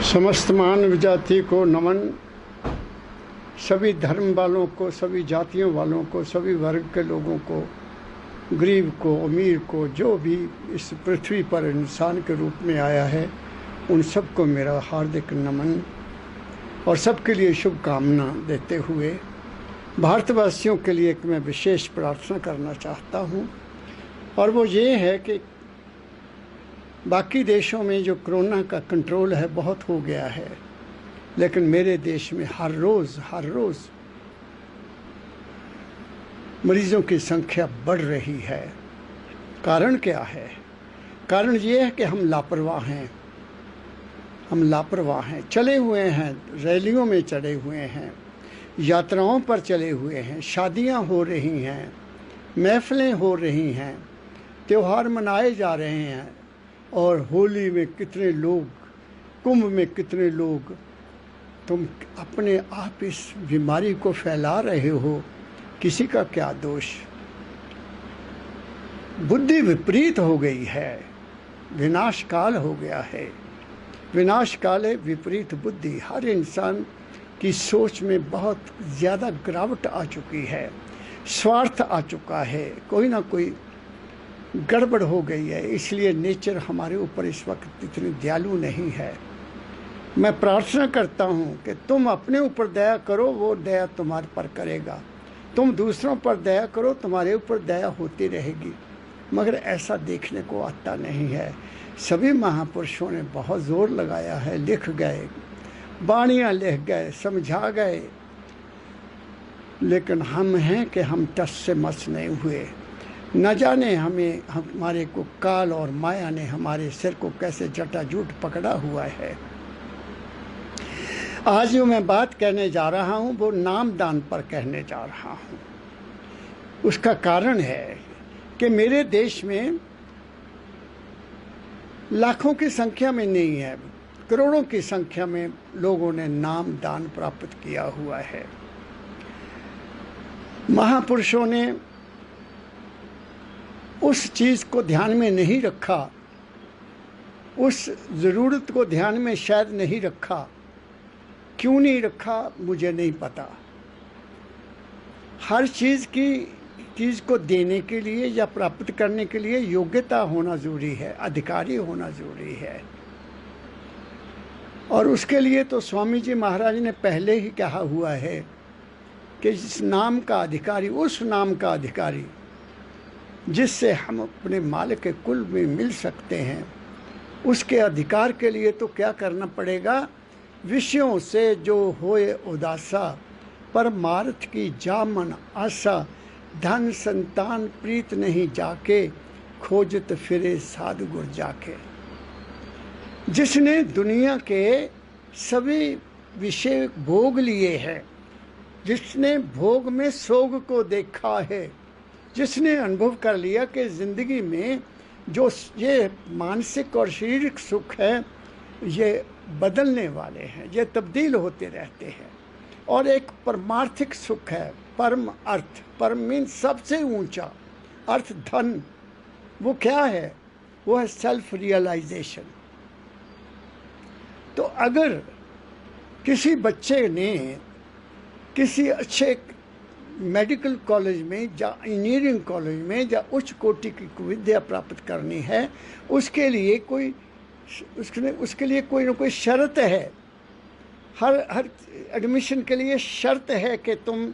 समस्त मानव जाति को नमन। सभी धर्म वालों को, सभी जातियों वालों को, सभी वर्ग के लोगों को, गरीब को, अमीर को, जो भी इस पृथ्वी पर इंसान के रूप में आया है, उन सबको मेरा हार्दिक नमन और सबके लिए शुभकामना देते हुए भारतवासियों के लिए एक मैं विशेष प्रार्थना करना चाहता हूँ। और वो ये है कि बाकी देशों में जो कोरोना का कंट्रोल है बहुत हो गया है, लेकिन मेरे देश में हर रोज़ मरीजों की संख्या बढ़ रही है। कारण क्या है? कारण ये है कि हम लापरवाह हैं, चले हुए हैं, रैलियों में चढ़े हुए हैं, यात्राओं पर चले हुए हैं, शादियां हो रही हैं, महफिलें हो रही हैं, त्यौहार मनाए जा रहे हैं। और होली में कितने लोग, कुंभ में कितने लोग, तुम अपने आप इस बीमारी को फैला रहे हो, किसी का क्या दोष? बुद्धि विपरीत हो गई है, विनाश काल हो गया है। विनाश काल है विपरीत बुद्धि। हर इंसान की सोच में बहुत ज़्यादा गिरावट आ चुकी है, स्वार्थ आ चुका है, कोई ना कोई गड़बड़ हो गई है। इसलिए नेचर हमारे ऊपर इस वक्त इतनी दयालु नहीं है। मैं प्रार्थना करता हूँ कि तुम अपने ऊपर दया करो, वो दया तुम्हारे पर करेगा। तुम दूसरों पर दया करो, तुम्हारे ऊपर दया होती रहेगी। मगर ऐसा देखने को आता नहीं है। सभी महापुरुषों ने बहुत ज़ोर लगाया है, लिख गए, वाणियाँ लिख गए, समझा गए, लेकिन हम हैं कि हम टस से मस नहीं हुए। न जाने हमारे को काल और माया ने हमारे सिर को कैसे जटाजूट पकड़ा हुआ है। आज जो मैं बात कहने जा रहा हूँ वो नामदान पर कहने जा रहा हूँ। उसका कारण है कि मेरे देश में लाखों की संख्या में नहीं है, करोड़ों की संख्या में लोगों ने नाम दान प्राप्त किया हुआ है। महापुरुषों ने उस चीज़ को ध्यान में नहीं रखा, उस ज़रूरत को ध्यान में शायद नहीं रखा। क्यों नहीं रखा मुझे नहीं पता। हर चीज़ को देने के लिए या प्राप्त करने के लिए योग्यता होना ज़रूरी है, अधिकारी होना ज़रूरी है। और उसके लिए तो स्वामी जी महाराज ने पहले ही कहा हुआ है कि जिस नाम का अधिकारी, उस नाम का अधिकारी जिससे हम अपने मालिक के कुल में मिल सकते हैं, उसके अधिकार के लिए तो क्या करना पड़ेगा? विषयों से जो होए उदासा, परमार्थ की जामन आशा, धन संतान प्रीत नहीं जाके, खोजत फिरे साधु गुर जाके। जिसने दुनिया के सभी विषय भोग लिए हैं, जिसने भोग में सोग को देखा है, जिसने अनुभव कर लिया कि ज़िंदगी में जो ये मानसिक और शारीरिक सुख है ये बदलने वाले हैं, ये तब्दील होते रहते हैं। और एक परमार्थिक सुख है, परम अर्थ। परम मीन सबसे ऊंचा अर्थ, धन। वो क्या है? वो है सेल्फ रियलाइजेशन। तो अगर किसी बच्चे ने किसी अच्छे मेडिकल कॉलेज में या इंजीनियरिंग कॉलेज में या उच्च कोटि की विद्या प्राप्त करनी है, उसके लिए कोई ना कोई शर्त है। हर एडमिशन के लिए शर्त है कि तुम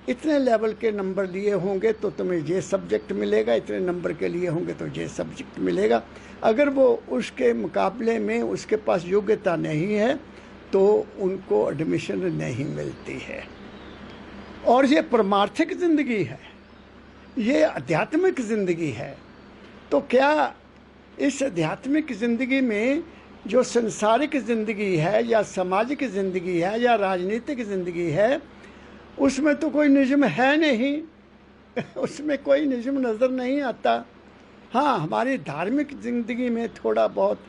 इतने लेवल के नंबर लिए होंगे तो तुम्हें ये सब्जेक्ट मिलेगा, इतने नंबर के लिए होंगे तो ये सब्जेक्ट मिलेगा। अगर वो उसके मुकाबले में उसके पास योग्यता नहीं है तो उनको एडमिशन नहीं मिलती है। और ये परमार्थिक ज़िंदगी है, ये आध्यात्मिक ज़िंदगी है। तो क्या इस आध्यात्मिक ज़िंदगी में जो संसारिक ज़िंदगी है या सामाजिक ज़िंदगी है या राजनीतिक ज़िंदगी है, उसमें तो कोई निज़्म है नहीं। उसमें कोई निज़्म नज़र नहीं आता। हाँ, हमारी धार्मिक ज़िंदगी में थोड़ा बहुत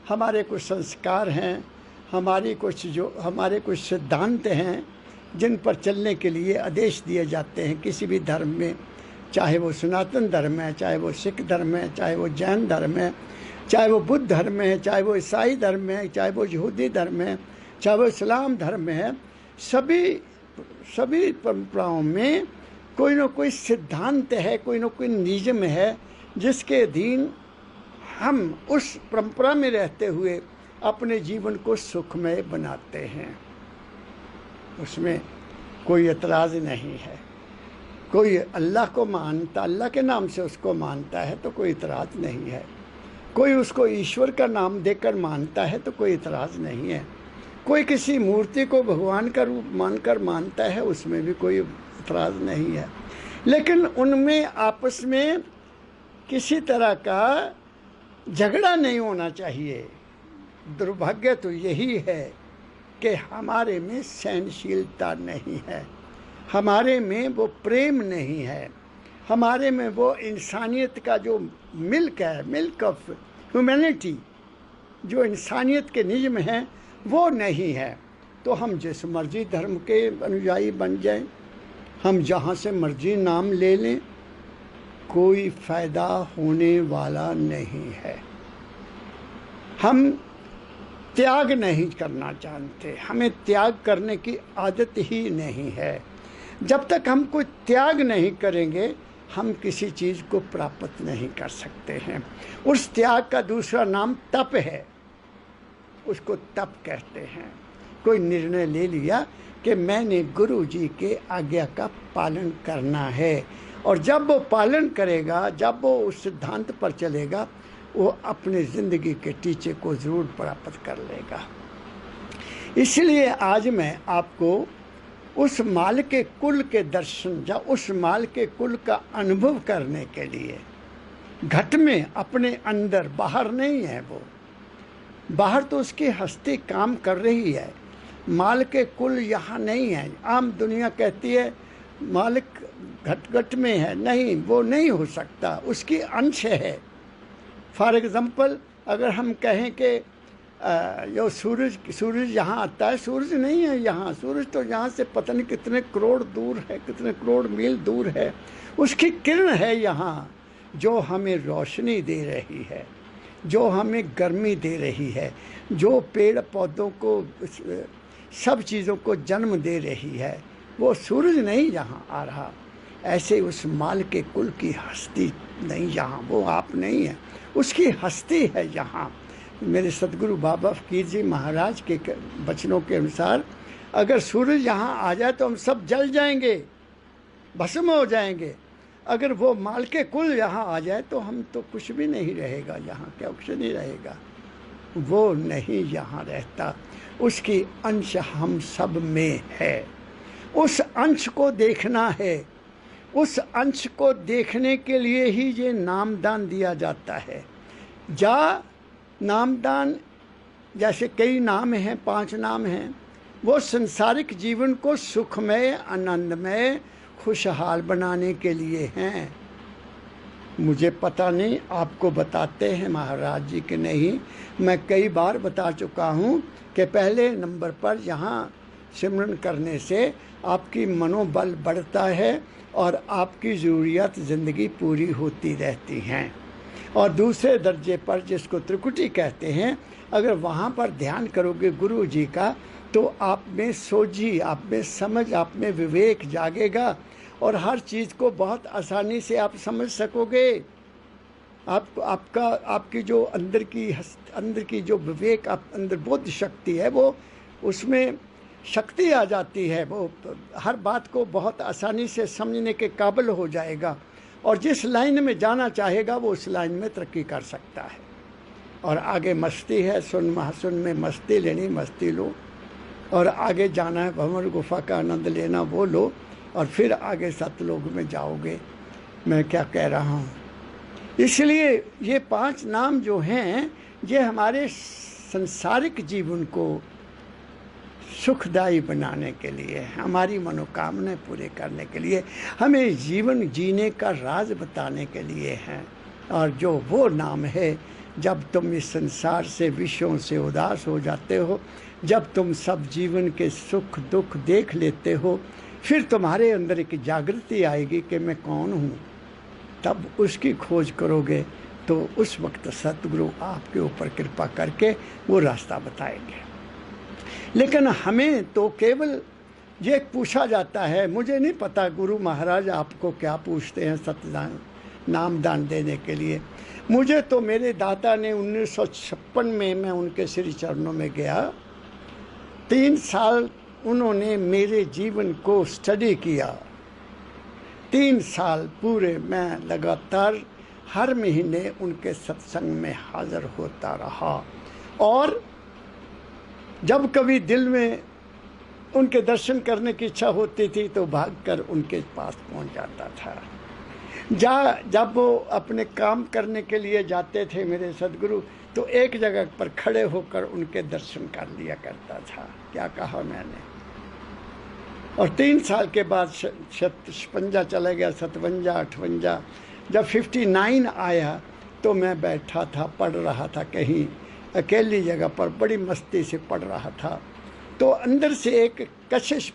हमारे कुछ संस्कार हैं, हमारे कुछ सिद्धांत हैं जिन पर चलने के लिए आदेश दिए जाते हैं किसी भी धर्म में, चाहे वो सनातन धर्म है, चाहे वो सिख धर्म है, चाहे वो जैन धर्म है, चाहे वो बुद्ध धर्म है, चाहे वो ईसाई धर्म है, चाहे वो यहूदी धर्म है, चाहे वो इस्लाम धर्म है, सभी परंपराओं में कोई ना कोई सिद्धांत है, कोई ना कोई नियम है जिसके अधीन हम उस परंपरा में रहते हुए अपने जीवन को सुखमय बनाते हैं। उसमें कोई एतराज़ नहीं है। कोई अल्लाह को मानता, अल्लाह के नाम से उसको मानता है तो कोई एतराज़ नहीं है। कोई उसको ईश्वर का नाम देकर मानता है तो कोई एतराज़ नहीं है। कोई किसी मूर्ति को भगवान का रूप मानकर मानता है, उसमें भी कोई एतराज़ नहीं है। लेकिन उनमें आपस में किसी तरह का झगड़ा नहीं होना चाहिए। दुर्भाग्य तो यही है कि हमारे में सहनशीलता नहीं है, हमारे में वो प्रेम नहीं है, हमारे में वो इंसानियत का जो मिल्क है, मिल्क ऑफ ह्यूमैनिटी, जो इंसानियत के नियम हैं वो नहीं है। तो हम जिस मर्जी धर्म के अनुयायी बन जाएं, हम जहाँ से मर्जी नाम ले लें, कोई फ़ायदा होने वाला नहीं है। हम त्याग नहीं करना जानते, हमें त्याग करने की आदत ही नहीं है। जब तक हम कोई त्याग नहीं करेंगे हम किसी चीज़ को प्राप्त नहीं कर सकते हैं। उस त्याग का दूसरा नाम तप है, उसको तप कहते हैं। कोई निर्णय ले लिया कि मैंने गुरु जी के आज्ञा का पालन करना है, और जब वो पालन करेगा, जब वो उस सिद्धांत पर चलेगा, वो अपने ज़िंदगी के टीचे को ज़रूर प्राप्त कर लेगा। इसलिए आज मैं आपको उस माल के कुल के दर्शन या उस माल के कुल का अनुभव करने के लिए घट में अपने अंदर, बाहर नहीं है वो, बाहर तो उसकी हस्ती काम कर रही है, माल के कुल यहाँ नहीं है। आम दुनिया कहती है मालिक घट घट में है, नहीं, वो नहीं हो सकता, उसकी अंश है। फॉर एग्ज़ाम्पल अगर हम कहें कि जो सूरज यहाँ आता है, सूरज नहीं है यहाँ, सूरज तो यहाँ से पता नहीं कितने करोड़ दूर है, कितने करोड़ मील दूर है। उसकी किरण है यहाँ जो हमें रोशनी दे रही है, जो हमें गर्मी दे रही है, जो पेड़ पौधों को, सब चीज़ों को जन्म दे रही है। वो सूरज नहीं यहाँ आ रहा। ऐसे उस माल के कुल की हस्ती नहीं यहाँ, वो आप नहीं है, उसकी हस्ती है यहाँ। मेरे सतगुरु बाबा फकीर जी महाराज के वचनों के अनुसार अगर सूरज यहाँ आ जाए तो हम सब जल जाएंगे, भस्म हो जाएंगे। अगर वो माल के कुल यहाँ आ जाए तो हम तो कुछ भी नहीं रहेगा, यहाँ क्या कुछ नहीं रहेगा। वो नहीं यहाँ रहता, उसकी अंश हम सब में है। उस अंश को देखना है, उस अंश को देखने के लिए ही ये नामदान दिया जाता है। जा नामदान, जैसे कई नाम हैं, 5 नाम हैं, वो संसारिक जीवन को सुखमय, आनंदमय, खुशहाल बनाने के लिए हैं। मुझे पता नहीं, आपको बताते हैं महाराज जी कि नहीं। मैं कई बार बता चुका हूँ कि पहले नंबर पर यहाँ सिमरन करने से आपकी मनोबल बढ़ता है और आपकी ज़रूरियात ज़िंदगी पूरी होती रहती हैं। और दूसरे दर्जे पर, जिसको त्रिकुटी कहते हैं, अगर वहाँ पर ध्यान करोगे गुरु जी का, तो आप में सोझी, आप में समझ, आप में विवेक जागेगा और हर चीज़ को बहुत आसानी से आप समझ सकोगे। आपकी जो अंदर की जो विवेक, आप अंदर बुद्धि शक्ति है, वो उसमें शक्ति आ जाती है। वो हर बात को बहुत आसानी से समझने के काबिल हो जाएगा और जिस लाइन में जाना चाहेगा वो उस लाइन में तरक्की कर सकता है। और आगे मस्ती है, सुन महासुन में मस्ती लेनी, मस्ती लो, और आगे जाना है भंवर गुफा का आनंद लेना, वो लो, और फिर आगे सतलोक में जाओगे। मैं क्या कह रहा हूँ। इसलिए ये 5 नाम जो हैं, ये हमारे संसारिक जीवन को सुखदायी बनाने के लिए, हमारी मनोकामनाएं पूरे करने के लिए, हमें जीवन जीने का राज बताने के लिए हैं। और जो वो नाम है, जब तुम इस संसार से, विषयों से उदास हो जाते हो, जब तुम सब जीवन के सुख दुख देख लेते हो, फिर तुम्हारे अंदर एक जागृति आएगी कि मैं कौन हूँ। तब उसकी खोज करोगे तो उस वक्त सतगुरु आपके ऊपर कृपा करके वो रास्ता बताएंगे। लेकिन हमें तो केवल ये पूछा जाता है, मुझे नहीं पता गुरु महाराज आपको क्या पूछते हैं सतदान नाम दान देने के लिए। मुझे तो मेरे दाता ने 1956 में मैं उनके श्री चरणों में गया। 3 साल उन्होंने मेरे जीवन को स्टडी किया। 3 साल पूरे मैं लगातार हर महीने उनके सत्संग में हाजिर होता रहा, और जब कभी दिल में उनके दर्शन करने की इच्छा होती थी तो भागकर उनके पास पहुंच जाता था। जब वो अपने काम करने के लिए जाते थे मेरे सदगुरु, तो एक जगह पर खड़े होकर उनके दर्शन कर लिया करता था। क्या कहा मैंने। और 3 साल के बाद 56 चला गया, 57, 58, जब 59 आया तो मैं बैठा था, पढ़ रहा था कहीं अकेली जगह पर, बड़ी मस्ती से पढ़ रहा था। तो अंदर से एक कशिश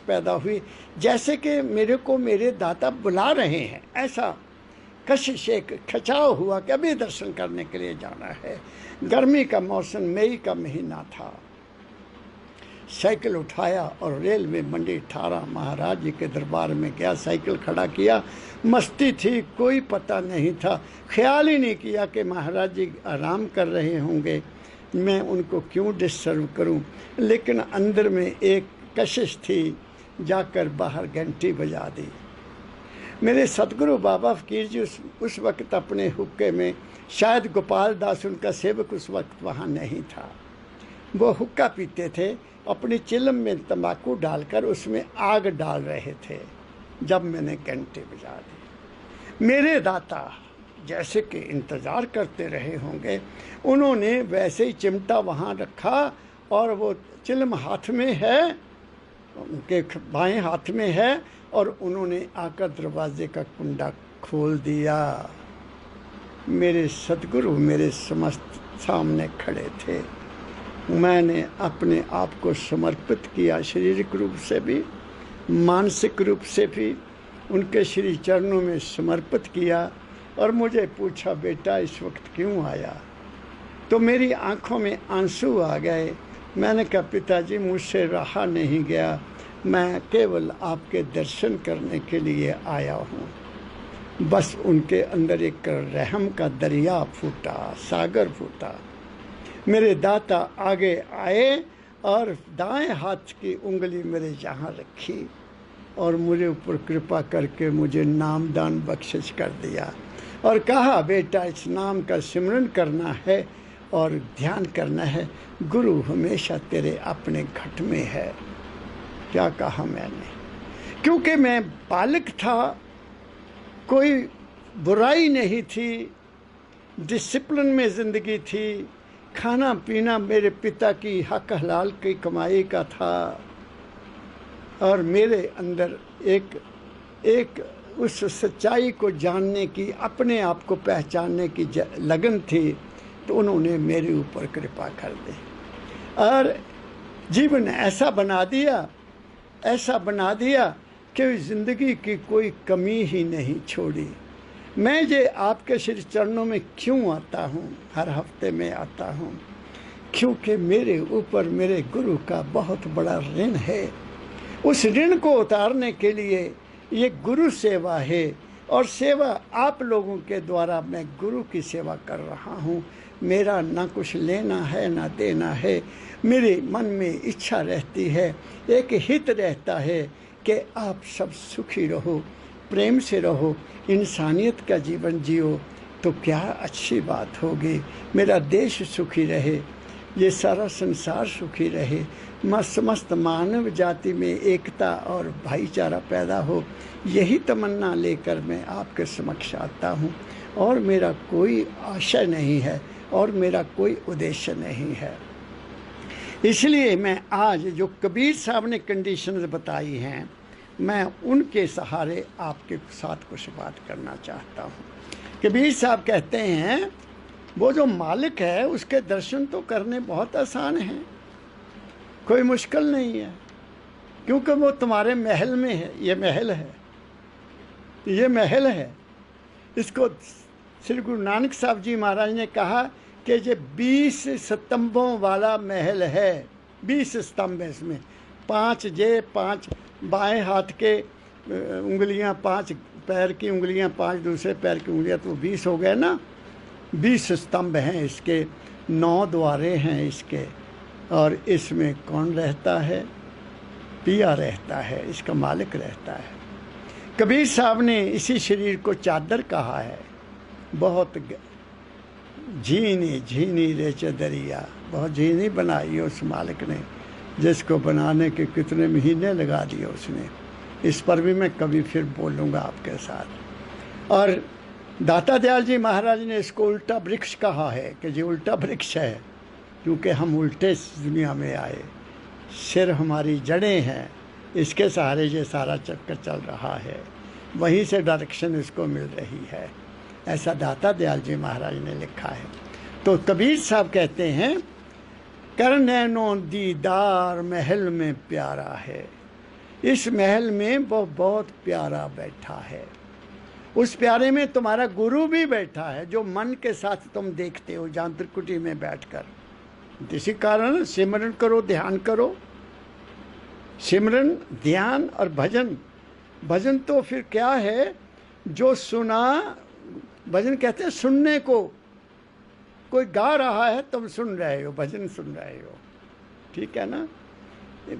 पैदा हुई, जैसे कि मेरे को मेरे दाता बुला रहे हैं। ऐसा कशिश, एक खिंचाव हुआ कि अभी दर्शन करने के लिए जाना है। गर्मी का मौसम, मई का महीना था। साइकिल उठाया और रेलवे मंडी 18 महाराज जी के दरबार में गया। साइकिल खड़ा किया, मस्ती थी, कोई पता नहीं था, ख्याल ही नहीं किया कि महाराज जी आराम कर रहे होंगे, मैं उनको क्यों डिस्टर्ब करूं। लेकिन अंदर में एक कशिश थी, जाकर बाहर घंटी बजा दी। मेरे सतगुरु बाबा फकीर जी उस वक्त अपने हुक्के में, शायद गोपाल दास उनका सेवक उस वक्त वहाँ नहीं था, वो हुक्का पीते थे, अपनी चिलम में तंबाकू डालकर उसमें आग डाल रहे थे। जब मैंने घंटी बजा दी, मेरे दाता जैसे कि इंतज़ार करते रहे होंगे, उन्होंने वैसे ही चिमटा वहाँ रखा और वो चिलम हाथ में है, उनके बाएं हाथ में है, और उन्होंने आकर दरवाजे का कुंडा खोल दिया। मेरे सतगुरु मेरे समस्त सामने खड़े थे। मैंने अपने आप को समर्पित किया, शारीरिक रूप से भी मानसिक रूप से भी उनके श्री चरणों में समर्पित किया। और मुझे पूछा, बेटा इस वक्त क्यों आया? तो मेरी आंखों में आंसू आ गए। मैंने कहा, पिताजी मुझसे रहा नहीं गया, मैं केवल आपके दर्शन करने के लिए आया हूँ। बस उनके अंदर एक रहम का दरिया फूटा, सागर फूटा। मेरे दाता आगे आए और दाएं हाथ की उंगली मेरे यहाँ रखी और मुझे ऊपर कृपा करके मुझे नाम दान बख्शिश कर दिया और कहा, बेटा इस नाम का सिमरन करना है और ध्यान करना है, गुरु हमेशा तेरे अपने घट में है। क्या कहा मैंने? क्योंकि मैं बालक था, कोई बुराई नहीं थी, डिसिप्लिन में ज़िंदगी थी, खाना पीना मेरे पिता की हक हलाल की कमाई का था और मेरे अंदर एक उस सच्चाई को जानने की, अपने आप को पहचानने की लगन थी। तो उन्होंने मेरे ऊपर कृपा कर दी और जीवन ऐसा बना दिया कि ज़िंदगी की कोई कमी ही नहीं छोड़ी। मैं ये आपके श्री चरणों में क्यों आता हूँ, हर हफ्ते में आता हूँ? क्योंकि मेरे ऊपर मेरे गुरु का बहुत बड़ा ऋण है। उस ऋण को उतारने के लिए ये गुरु सेवा है और सेवा आप लोगों के द्वारा मैं गुरु की सेवा कर रहा हूँ। मेरा ना कुछ लेना है ना देना है, मेरे मन में इच्छा रहती है, एक हित रहता है कि आप सब सुखी रहो, प्रेम से रहो, इंसानियत का जीवन जियो तो क्या अच्छी बात होगी। मेरा देश सुखी रहे, ये सारा संसार सुखी रहे, समस्त मानव जाति में एकता और भाईचारा पैदा हो, यही तमन्ना लेकर मैं आपके समक्ष आता हूँ। और मेरा कोई आशय नहीं है और मेरा कोई उद्देश्य नहीं है। इसलिए मैं आज जो कबीर साहब ने कंडीशंस बताई हैं, मैं उनके सहारे आपके साथ कुछ बात करना चाहता हूँ। कबीर साहब कहते हैं, वो जो मालिक है उसके दर्शन तो करने बहुत आसान हैं, कोई मुश्किल नहीं है, क्योंकि वो तुम्हारे महल में है। ये महल है, ये महल है, इसको श्री गुरु नानक साहब जी महाराज ने कहा कि ये 20 स्तंभों वाला महल है। 20 स्तंभ है इसमें, 5 जे 5 बाएं हाथ के उंगलियां, 5 पैर की उंगलियां, 5 दूसरे पैर की उंगलियां, तो 20 हो गए ना। 20 स्तंभ हैं इसके, 9 द्वारे हैं इसके। और इसमें कौन रहता है? पिया रहता है, इसका मालिक रहता है। कबीर साहब ने इसी शरीर को चादर कहा है। बहुत झीनी झीनी रे चदरिया, बहुत झीनी बनाई उस मालिक ने, जिसको बनाने के कितने महीने लगा दिए उसने। इस पर भी मैं कभी फिर बोलूँगा आपके साथ। और दाता दयाल जी महाराज ने इसको उल्टा वृक्ष कहा है कि ये उल्टा वृक्ष है, क्योंकि हम उल्टे दुनिया में आए। सिर हमारी जड़ें हैं, इसके सहारे ये सारा चक्कर चल रहा है, वहीं से डायरेक्शन इसको मिल रही है। ऐसा दाता दयाल जी महाराज ने लिखा है। तो कबीर साहब कहते हैं, कर नैनो दीदार महल में प्यारा है। इस महल में वो बहुत प्यारा बैठा है। उस प्यारे में तुम्हारा गुरु भी बैठा है, जो मन के साथ तुम देखते हो जहाँ त्रिकुटी में बैठकर। इसी कारण सिमरन करो, ध्यान करो। सिमरन, ध्यान और भजन। भजन तो फिर क्या है? जो सुना, भजन कहते हैं सुनने को। कोई गा रहा है, तुम सुन रहे हो, भजन सुन रहे हो, ठीक है ना।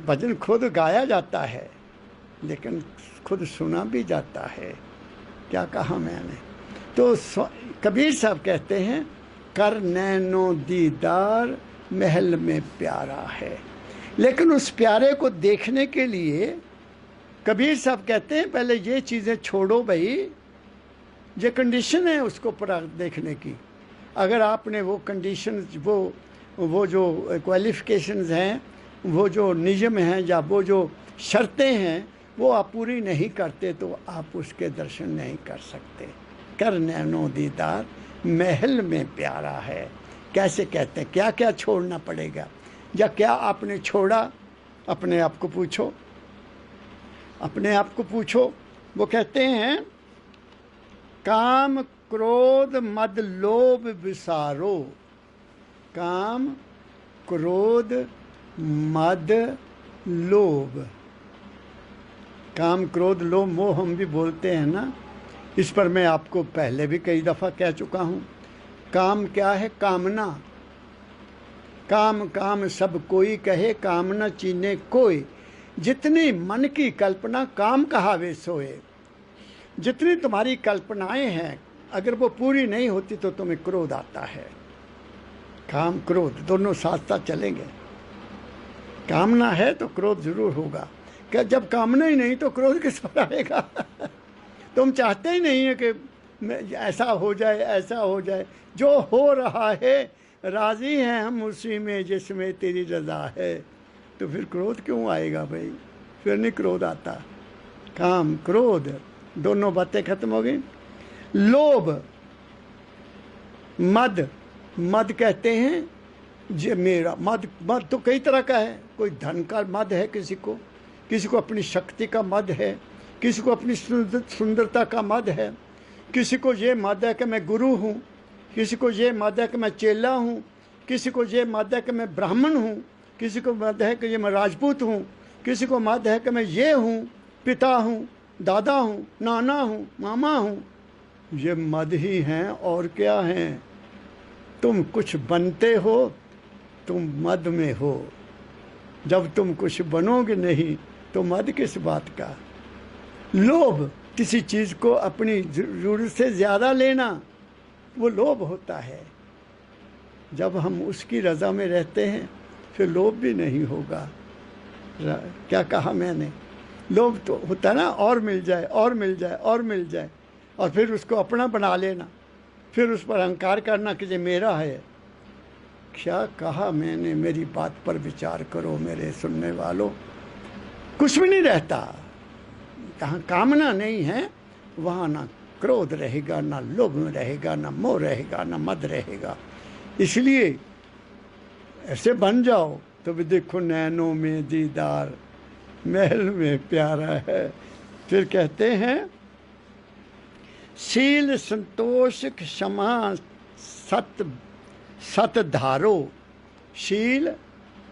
भजन खुद गाया जाता है, लेकिन खुद सुना भी जाता है। क्या कहा मैंने? तो कबीर साहब कहते हैं, कर नैनो दीदार महल में प्यारा है। लेकिन उस प्यारे को देखने के लिए कबीर साहब कहते हैं, पहले ये चीज़ें छोड़ो भाई, ये कंडीशन है उसको देखने की। अगर आपने वो कंडीशन, वो जो क्वालिफिकेशंस हैं, वो जो नियम हैं या वो जो शर्तें हैं, वो आप पूरी नहीं करते तो आप उसके दर्शन नहीं कर सकते। कर नैनो दीदार महल में प्यारा है। कैसे कहते हैं? क्या क्या छोड़ना पड़ेगा, या क्या आपने छोड़ा? अपने आप को पूछो, अपने आप को पूछो। वो कहते हैं, काम क्रोध मद लोभ विसारो। काम क्रोध मद लोभ। काम क्रोध लोभ मोह हम भी बोलते हैं ना। इस पर मैं आपको पहले भी कई दफ़ा कह चुका हूँ। काम क्या है? कामना। काम काम सब कोई कहे, काम न चीने कोई। जितनी मन की कल्पना काम कहावे सोए। जितनी तुम्हारी कल्पनाएं हैं, अगर वो पूरी नहीं होती तो तुम्हें क्रोध आता है। काम क्रोध दोनों साथ साथ चलेंगे। कामना है तो क्रोध जरूर होगा। क्या जब कामना ही नहीं तो क्रोध किस पर आएगा? तुम चाहते ही नहीं है कि ऐसा हो जाए, ऐसा हो जाए। जो हो रहा है राज़ी हैं हम उसी में जिसमें तेरी रज़ा है। तो फिर क्रोध क्यों आएगा भाई? फिर नहीं क्रोध आता। काम क्रोध दोनों बातें खत्म हो गई। लोभ मद। मद कहते हैं जे मेरा। मद तो कई तरह का है। कोई धन का मद है किसी को अपनी शक्ति का मद है, किसी को अपनी सुंदरता का मद है, किसी को ये मद है कि मैं गुरु हूँ, किसी को ये मद है कि मैं चेला हूँ, किसी को ये मद है कि मैं ब्राह्मण हूँ, किसी को मद है कि ये मैं राजपूत हूँ, किसी को मद है कि मैं ये हूँ, पिता हूँ, दादा हूँ, नाना हूँ, मामा हूँ। ये मद ही हैं और क्या हैं? तुम कुछ बनते हो, तुम मद में हो। जब तुम कुछ बनोगे नहीं तो मद किस बात का? लोभ, किसी चीज़ को अपनी ज़रूरत से ज़्यादा लेना, वो लोभ होता है। जब हम उसकी रज़ा में रहते हैं फिर लोभ भी नहीं होगा। क्या कहा मैंने? लोभ तो होता है ना, और मिल जाए, और मिल जाए, और मिल जाए, और फिर उसको अपना बना लेना, फिर उस पर अहंकार करना कि ये मेरा है। क्या कहा मैंने? मेरी बात पर विचार करो मेरे सुनने वालों। कुछ भी नहीं रहता। जहाँ कामना नहीं है वहाँ ना क्रोध रहेगा, ना लोभ रहेगा, ना मोह रहेगा, ना मद रहेगा। इसलिए ऐसे बन जाओ तो भी देखो नैनों में दीदार महल में प्यारा है। फिर कहते हैं, शील संतोष क्षमा सत धारो। शील,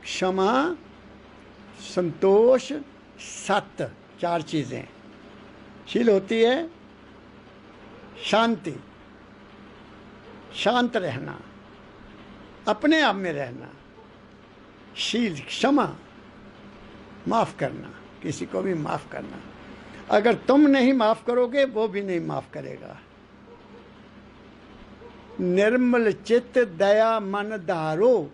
क्षमा, संतोष, सत, 4 चीज़ें। शील होती है शांति, शांत रहना, अपने आप में रहना। शील, क्षमा, माफ़ करना, किसी को भी माफ़ करना। अगर तुम नहीं माफ़ करोगे वो भी नहीं माफ़ करेगा। निर्मल चित्त दया मन धारो,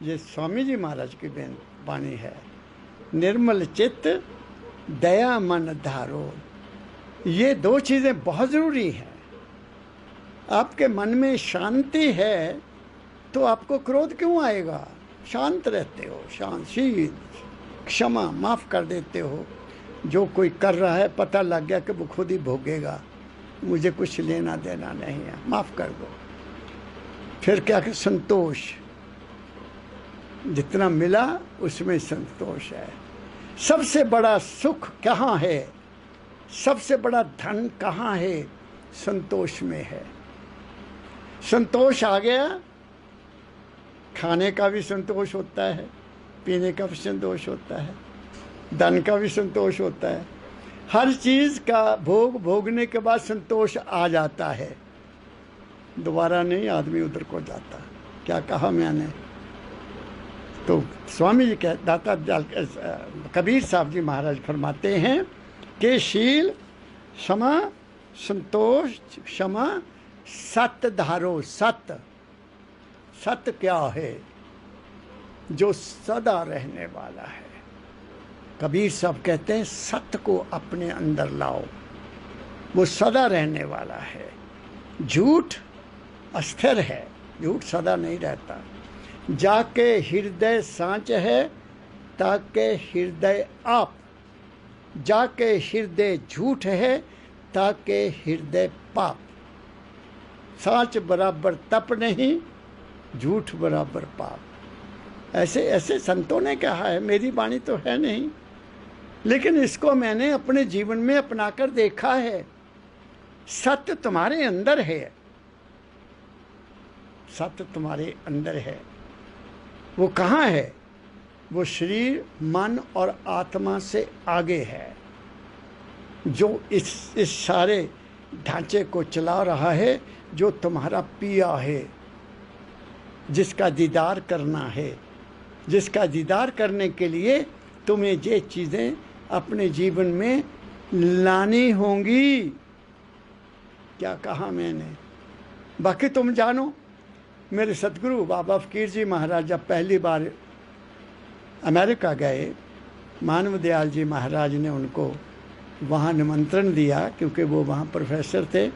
ये स्वामी जी महाराज की वाणी है। निर्मल चित्त दया मन धारो, ये 2 चीज़ें बहुत ज़रूरी हैं। आपके मन में शांति है तो आपको क्रोध क्यों आएगा? शांत रहते हो, शांति, क्षमा, माफ़ कर देते हो। जो कोई कर रहा है पता लग गया कि वो खुद ही भोगेगा, मुझे कुछ लेना देना नहीं है, माफ़ कर दो। फिर क्या कि संतोष, जितना मिला उसमें संतोष है। सबसे बड़ा सुख कहाँ है? सबसे बड़ा धन कहाँ है? संतोष में है। संतोष आ गया, खाने का भी संतोष होता है, पीने का भी संतोष होता है, धन का भी संतोष होता है। हर चीज़ का भोग भोगने के बाद संतोष आ जाता है, दोबारा नहीं आदमी उधर को जाता। क्या कहा मैंने? तो स्वामी जी के दाता कबीर साहब जी महाराज फरमाते हैं कि शील, क्षमा, संतोष, क्षमा, सत धारो। सत, सत क्या है? जो सदा रहने वाला है। कबीर साहब कहते हैं सत्य को अपने अंदर लाओ, वो सदा रहने वाला है। झूठ अस्थिर है, झूठ सदा नहीं रहता। जाके हृदय सांच है ताके हृदय आप, जाके हृदय झूठ है ताके हृदय पाप। सांच बराबर तप नहीं, झूठ बराबर पाप। ऐसे ऐसे संतों ने कहा है, मेरी वाणी तो है नहीं, लेकिन इसको मैंने अपने जीवन में अपनाकर देखा है। सत्य तुम्हारे अंदर है, सत्य तुम्हारे अंदर है। वो कहाँ है? वो शरीर, मन और आत्मा से आगे है, जो इस सारे ढांचे को चला रहा है, जो तुम्हारा पिया है, जिसका दीदार करना है। जिसका दीदार करने के लिए तुम्हें ये चीज़ें अपने जीवन में लानी होंगी। क्या कहा मैंने? बाकी तुम जानो। मेरे सतगुरु बाबा फकीर जी महाराज जब पहली बार अमेरिका गए, मानव दयाल जी महाराज ने उनको वहाँ निमंत्रण दिया, क्योंकि वो वहाँ प्रोफेसर थे।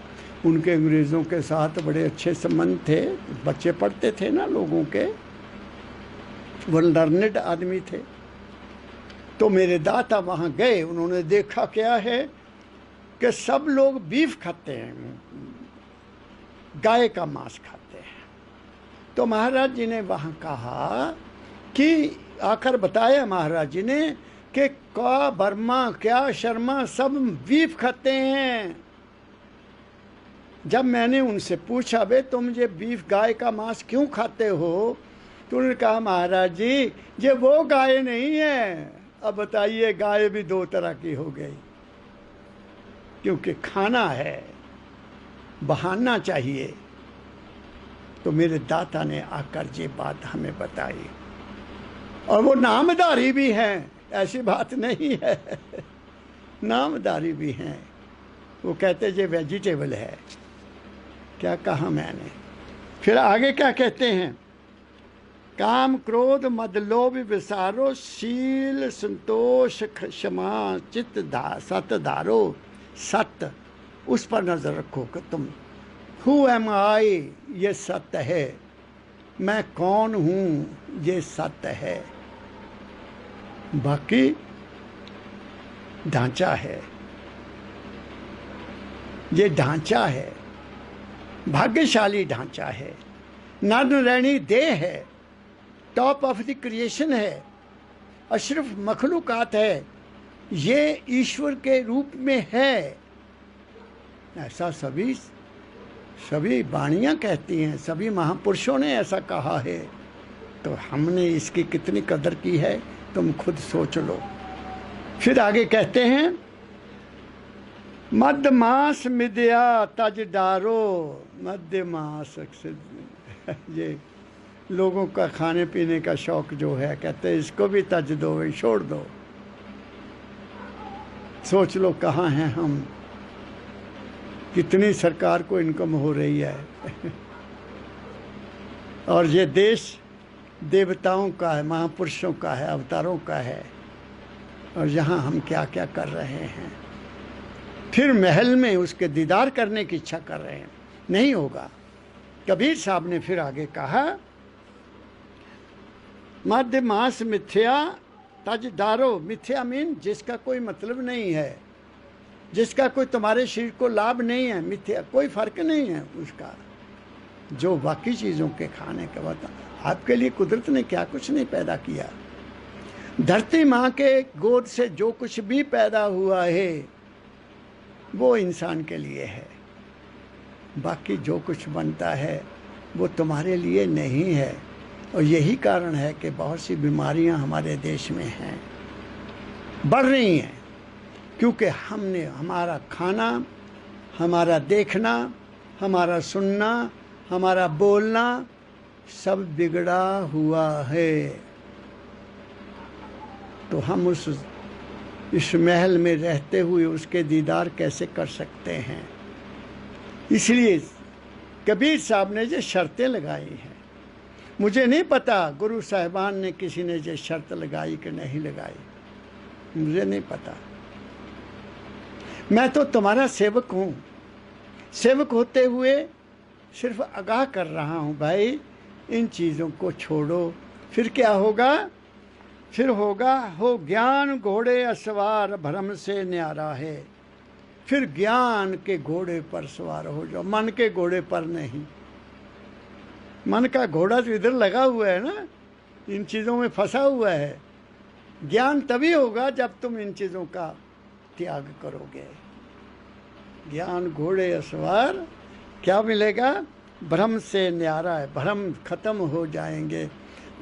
उनके अंग्रेज़ों के साथ बड़े अच्छे संबंध थे, बच्चे पढ़ते थे ना लोगों के, वो लर्नेड आदमी थे। तो मेरे दाता वहाँ गए, उन्होंने देखा क्या है कि सब लोग बीफ खाते हैं, गाय का मांस खाते हैं। तो महाराज जी ने वहाँ कहा कि आकर बताया महाराज जी ने कि क्या बर्मा क्या शर्मा सब बीफ खाते हैं। जब मैंने उनसे पूछा, बे तुम ये बीफ गाय का मांस क्यों खाते हो, तो उन्होंने कहा महाराज जी ये वो गाय नहीं है। अब बताइए, गाय भी 2 तरह की हो गई, क्योंकि खाना है, बहाना चाहिए। तो मेरे दाता ने आकर ये बात हमें बताई, और वो नामधारी भी हैं, ऐसी बात नहीं है, नामधारी भी हैं। वो कहते ये वेजिटेबल है। क्या कहा मैंने? फिर आगे क्या कहते हैं? काम क्रोध मद लोभ विसारो, शील संतोष क्षमा चित्त सत धारो। सत्य, उस पर नजर रखो कि तुम हु एम आई, ये सत्य है। मैं कौन हूँ, ये सत्य है। बाकी ढांचा है, ये ढांचा है, भाग्यशाली ढांचा है, नरनरैनी देह है, टॉप ऑफ द क्रिएशन है, अशरफ मखलूकात है, ये ईश्वर के रूप में है। ऐसा सभी सभी वाणियाँ कहती हैं, सभी महापुरुषों ने ऐसा कहा है। तो हमने इसकी कितनी कदर की है तुम खुद सोच लो। फिर आगे कहते हैं, मध्य मास मिद्या तज डारो। मध्य मास ये लोगों का खाने पीने का शौक जो है, कहते हैं इसको भी तज दो, छोड़ दो। सोच लो कहाँ हैं हम, कितनी सरकार को इनकम हो रही है और ये देश देवताओं का है, महापुरुषों का है, अवतारों का है, और यहाँ हम क्या क्या कर रहे हैं। फिर महल में उसके दीदार करने की इच्छा कर रहे हैं, नहीं होगा। कबीर साहब ने फिर आगे कहा, मध्य मास मिथ्या तज डारो। मिथ्या मीन जिसका कोई मतलब नहीं है, जिसका कोई तुम्हारे शरीर को लाभ नहीं है, मिथ्या कोई फर्क नहीं है उसका। जो बाकी चीज़ों के खाने के बाद आपके लिए कुदरत ने क्या कुछ नहीं पैदा किया। धरती माँ के गोद से जो कुछ भी पैदा हुआ है वो इंसान के लिए है, बाकी जो कुछ बनता है वो तुम्हारे लिए नहीं है। और यही कारण है कि बहुत सी बीमारियां हमारे देश में हैं, बढ़ रही हैं, क्योंकि हमने हमारा खाना, हमारा देखना, हमारा सुनना, हमारा बोलना सब बिगड़ा हुआ है। तो हम इस महल में रहते हुए उसके दीदार कैसे कर सकते हैं। इसलिए कबीर साहब ने जो शर्तें लगाई हैं, मुझे नहीं पता गुरु साहिबान ने किसी ने जो शर्त लगाई कि नहीं लगाई, मुझे नहीं पता। मैं तो तुम्हारा सेवक हूँ, सेवक होते हुए सिर्फ आगाह कर रहा हूँ, भाई इन चीज़ों को छोड़ो। फिर क्या होगा? फिर होगा, हो ज्ञान घोड़े असवार भ्रम से न्यारा है। फिर ज्ञान के घोड़े पर सवार हो जाओ, मन के घोड़े पर नहीं। मन का घोड़ा तो इधर लगा हुआ है ना, इन चीज़ों में फंसा हुआ है। ज्ञान तभी होगा जब तुम इन चीज़ों का त्याग करोगे। ज्ञान घोड़े असवार, क्या मिलेगा? भ्रम से न्यारा है, भ्रम खत्म हो जाएंगे।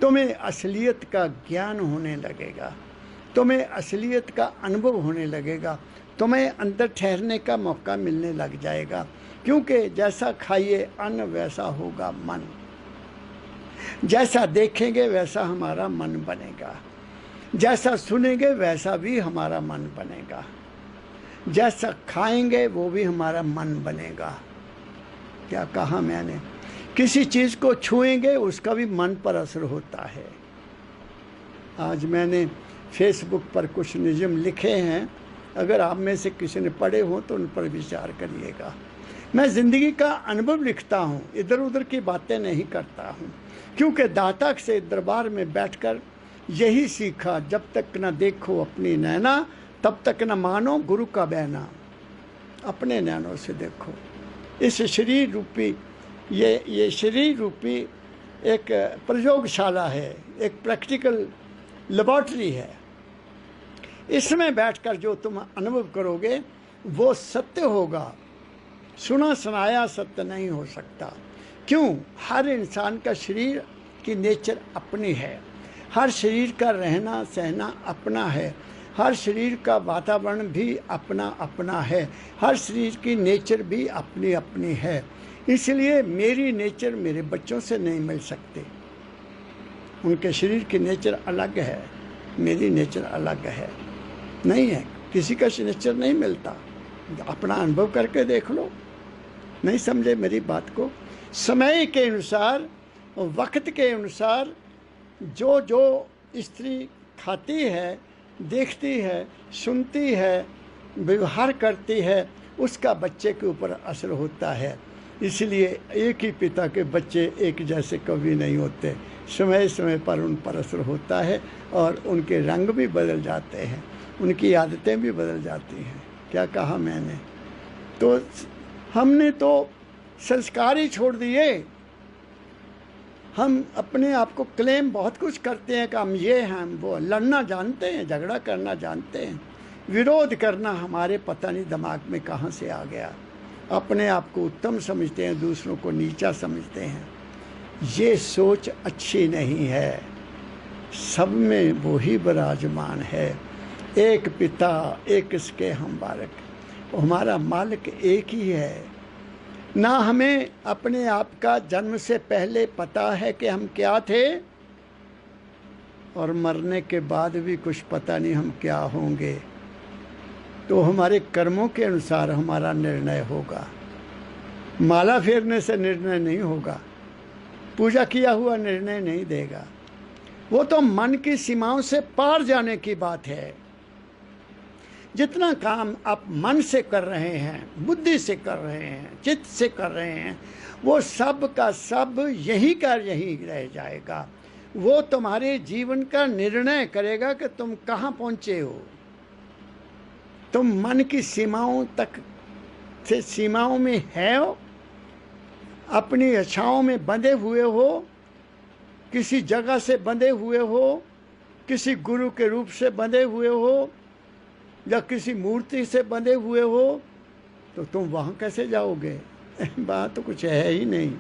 तुम्हें असलियत का ज्ञान होने लगेगा, तुम्हें असलियत का अनुभव होने लगेगा, तुम्हें अंदर ठहरने का मौका मिलने लग जाएगा। क्योंकि जैसा खाइए अन्न वैसा होगा मन, जैसा देखेंगे वैसा हमारा मन बनेगा, जैसा सुनेंगे वैसा भी हमारा मन बनेगा, जैसा खाएंगे वो भी हमारा मन बनेगा। क्या कहा मैंने? किसी चीज़ को छुएंगे उसका भी मन पर असर होता है। आज मैंने फेसबुक पर कुछ निज़म लिखे हैं, अगर आप में से किसी ने पढ़े हों तो उन पर विचार करिएगा। मैं ज़िंदगी का अनुभव लिखता हूँ, इधर उधर की बातें नहीं करता हूँ, क्योंकि दाता से दरबार में बैठकर यही सीखा, जब तक न देखो अपनी नैना तब तक न मानो गुरु का बहना। अपने नैनों से देखो। इस शरीर रूपी ये शरीर रूपी एक प्रयोगशाला है, एक प्रैक्टिकल लेबॉर्ट्री है। इसमें बैठकर जो तुम अनुभव करोगे वो सत्य होगा, सुना सुनाया सत्य नहीं हो सकता। क्यों? हर इंसान का शरीर की नेचर अपनी है, हर शरीर का रहना सहना अपना है, हर शरीर का वातावरण भी अपना अपना है, हर शरीर की नेचर भी अपनी अपनी है। इसलिए मेरी नेचर मेरे बच्चों से नहीं मिल सकती, उनके शरीर की नेचर अलग है, मेरी नेचर अलग है, नहीं है, किसी का नेचर नहीं मिलता। अपना अनुभव करके देख लो। नहीं समझे मेरी बात को? समय के अनुसार, वक्त के अनुसार जो जो स्त्री खाती है, देखती है, सुनती है, व्यवहार करती है, उसका बच्चे के ऊपर असर होता है। इसलिए एक ही पिता के बच्चे एक जैसे कभी नहीं होते, समय समय पर उन पर असर होता है और उनके रंग भी बदल जाते हैं, उनकी आदतें भी बदल जाती हैं। क्या कहा मैंने? तो हमने तो संस्कार ही छोड़ दिए। हम अपने आप को क्लेम बहुत कुछ करते हैं कि हम ये हैं, हम वो। लड़ना जानते हैं, झगड़ा करना जानते हैं, विरोध करना हमारे पता नहीं दिमाग में कहाँ से आ गया। अपने आप को उत्तम समझते हैं, दूसरों को नीचा समझते हैं। ये सोच अच्छी नहीं है। सब में वो ही विराजमान है, एक पिता एक इसके हम बालक, हमारा मालिक एक ही है। ना हमें अपने आप का जन्म से पहले पता है कि हम क्या थे, और मरने के बाद भी कुछ पता नहीं हम क्या होंगे। तो हमारे कर्मों के अनुसार हमारा निर्णय होगा। माला फेरने से निर्णय नहीं होगा, पूजा किया हुआ निर्णय नहीं देगा। वो तो मन की सीमाओं से पार जाने की बात है। जितना काम आप मन से कर रहे हैं, बुद्धि से कर रहे हैं, चित्त से कर रहे हैं, वो सब का सब यही का यही रह जाएगा। वो तुम्हारे जीवन का निर्णय करेगा कि तुम कहाँ पहुँचे हो। तुम मन की सीमाओं तक से सीमाओं में है हो, अपनी इच्छाओं में बंधे हुए हो, किसी जगह से बंधे हुए हो, किसी गुरु के रूप से बंधे हुए हो, या किसी मूर्ति से बंधे हुए हो, तो तुम वहाँ कैसे जाओगे? वहाँ तो कुछ है ही नहीं।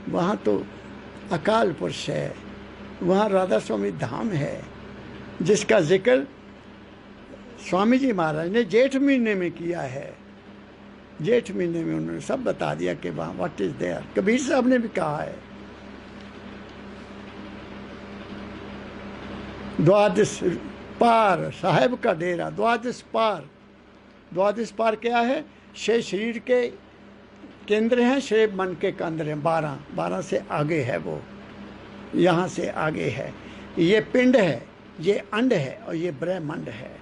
वहाँ तो अकाल पुरुष है, वहाँ राधा स्वामी धाम है, जिसका जिक्र स्वामी जी महाराज ने जेठ महीने में किया है। जेठ महीने में उन्होंने सब बता दिया कि वहाँ व्हाट इज देयर। कबीर साहब ने भी कहा है, द्वादश पार साहेब का डेरा, द्वादश पार। द्वादश पार क्या है? 6 शरीर के केंद्र हैं, 6 मन के केंद्र हैं, 12 से आगे है वो, यहाँ से आगे है। ये पिंड है, ये अंड है, और ये ब्रह्मांड है।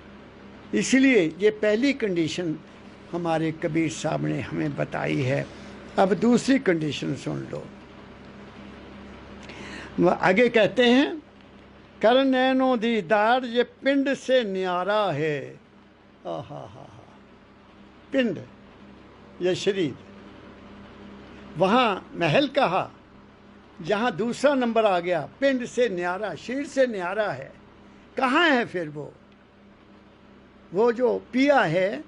इसलिए ये पहली कंडीशन हमारे कबीर साहब ने हमें बताई है। अब दूसरी कंडीशन सुन लो। आगे कहते हैं, कर नैनो दीदार ये पिंड से न्यारा है। आहा हा, पिंड ये शरीर, वहाँ महल कहा, जहाँ दूसरा नंबर आ गया, पिंड से न्यारा, शरीर से न्यारा है। कहाँ है फिर वो जो पिया है,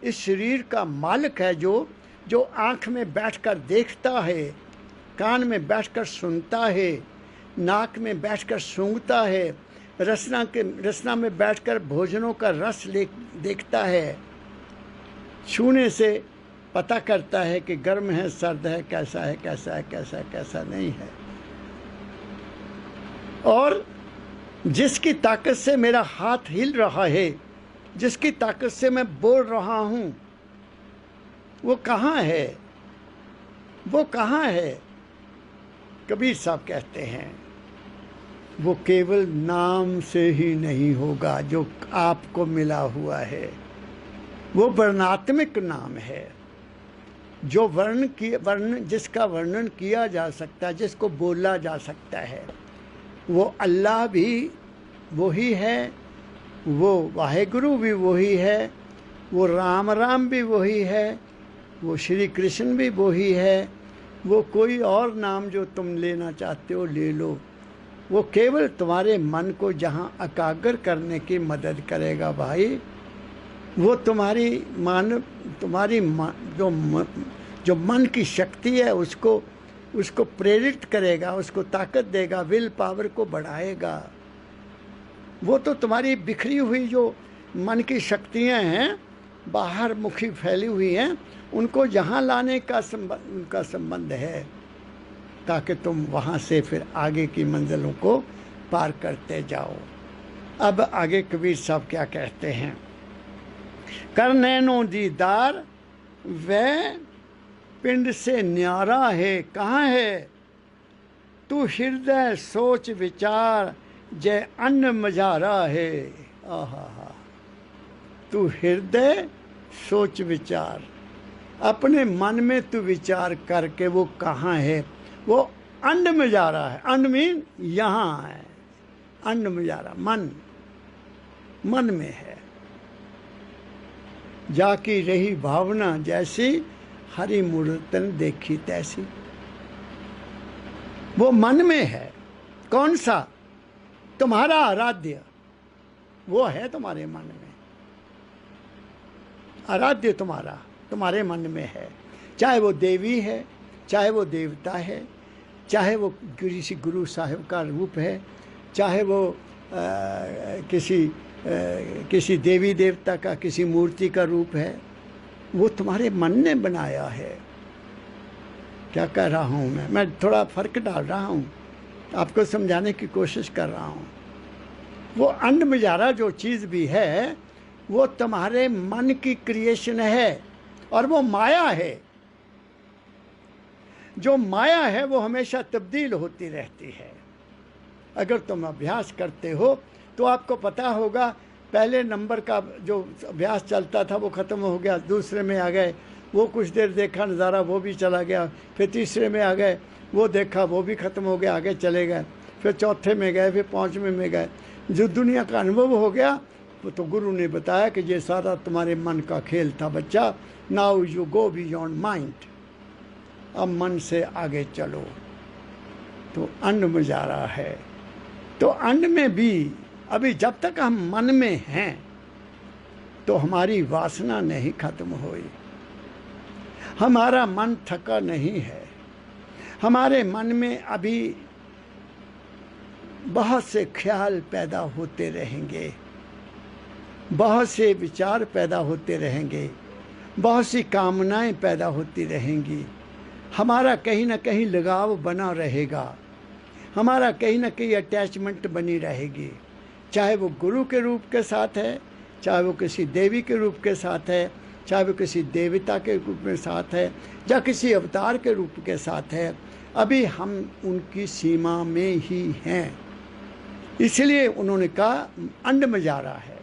इस शरीर का मालिक है, जो आँख में बैठकर देखता है, कान में बैठकर सुनता है, नाक में बैठकर सूंघता है, रसना में बैठकर भोजनों का रस देखता है, छूने से पता करता है कि गर्म है, सर्द है, कैसा है, कैसा है, कैसा है, कैसा नहीं है। और जिसकी ताकत से मेरा हाथ हिल रहा है, जिसकी ताकत से मैं बोल रहा हूँ, वो कहाँ है? वो कहाँ है? कबीर साहब कहते हैं, वो केवल नाम से ही नहीं होगा जो आपको मिला हुआ है। वो वर्णात्मक नाम है, जो जिसका वर्णन किया जा सकता है, जिसको बोला जा सकता है। वो अल्लाह भी वही है, वो वाहेगुरु भी वही है, वो राम भी वही है, वो श्री कृष्ण भी वही है। वो कोई और नाम जो तुम लेना चाहते हो ले लो। वो केवल तुम्हारे मन को जहाँ एकाग्र करने की मदद करेगा भाई। वो जो मन की शक्ति है उसको प्रेरित करेगा, उसको ताकत देगा, विल पावर को बढ़ाएगा। वो तो तुम्हारी बिखरी हुई जो मन की शक्तियाँ हैं, बाहर मुखी फैली हुई हैं, उनको यहाँ लाने का उनका संबंध है, ताकि तुम वहाँ से फिर आगे की मंजिलों को पार करते जाओ। अब आगे कबीर साहब क्या कहते हैं, कर नैनो दीदार वह पिंड से न्यारा है। कहाँ है? तू हृदय सोच विचार जय अन्न मझारा है। आहा, तू हृदय सोच विचार, अपने मन में तू विचार करके वो कहाँ है। वो अंड में जा रहा है। अंड मीन यहाँ है, अंड में जा रहा, मन में है। जाकी रही भावना जैसी हरि मूर्तन देखी तैसी। वो मन में है। कौन सा? तुम्हारा आराध्य, वो है तुम्हारे मन में। आराध्य तुम्हारा तुम्हारे मन में है, चाहे वो देवी है, चाहे वो देवता है, चाहे वो किसी गुरु साहिब का रूप है, चाहे वो किसी देवी देवता का किसी मूर्ति का रूप है, वो तुम्हारे मन ने बनाया है। क्या कह रहा हूँ मैं थोड़ा फर्क डाल रहा हूँ, आपको समझाने की कोशिश कर रहा हूँ। वो अंडमजारा जो चीज़ भी है वो तुम्हारे मन की क्रिएशन है और वो माया है। जो माया है वो हमेशा तब्दील होती रहती है। अगर तुम अभ्यास करते हो तो आपको पता होगा, पहले नंबर का जो अभ्यास चलता था वो ख़त्म हो गया, दूसरे में आ गए, वो कुछ देर देखा नज़ारा, वो भी चला गया, फिर तीसरे में आ गए, वो देखा, वो भी ख़त्म हो गया, आगे चले गए, फिर चौथे में गए, फिर पाँचवें में गए। जो दुनिया का अनुभव हो गया वो तो गुरु ने बताया कि ये सारा तुम्हारे मन का खेल था बच्चा, now you go beyond mind, अब मन से आगे चलो। तो अंड में जा रहा है। तो अंड में भी अभी जब तक हम मन में हैं तो हमारी वासना नहीं खत्म हुई, हमारा मन थका नहीं है, हमारे मन में अभी बहुत से ख्याल पैदा होते रहेंगे, बहुत से विचार पैदा होते रहेंगे, बहुत सी कामनाएं पैदा होती रहेंगी, हमारा कहीं ना कहीं लगाव बना रहेगा, हमारा कहीं ना कहीं अटैचमेंट बनी रहेगी, चाहे वो गुरु के रूप के साथ है, चाहे वो किसी देवी के रूप के साथ है, चाहे वो किसी देवता के रूप में साथ है, या किसी अवतार के रूप के साथ है। अभी हम उनकी सीमा में ही हैं। इसलिए उन्होंने कहा अंड में जा रहा है,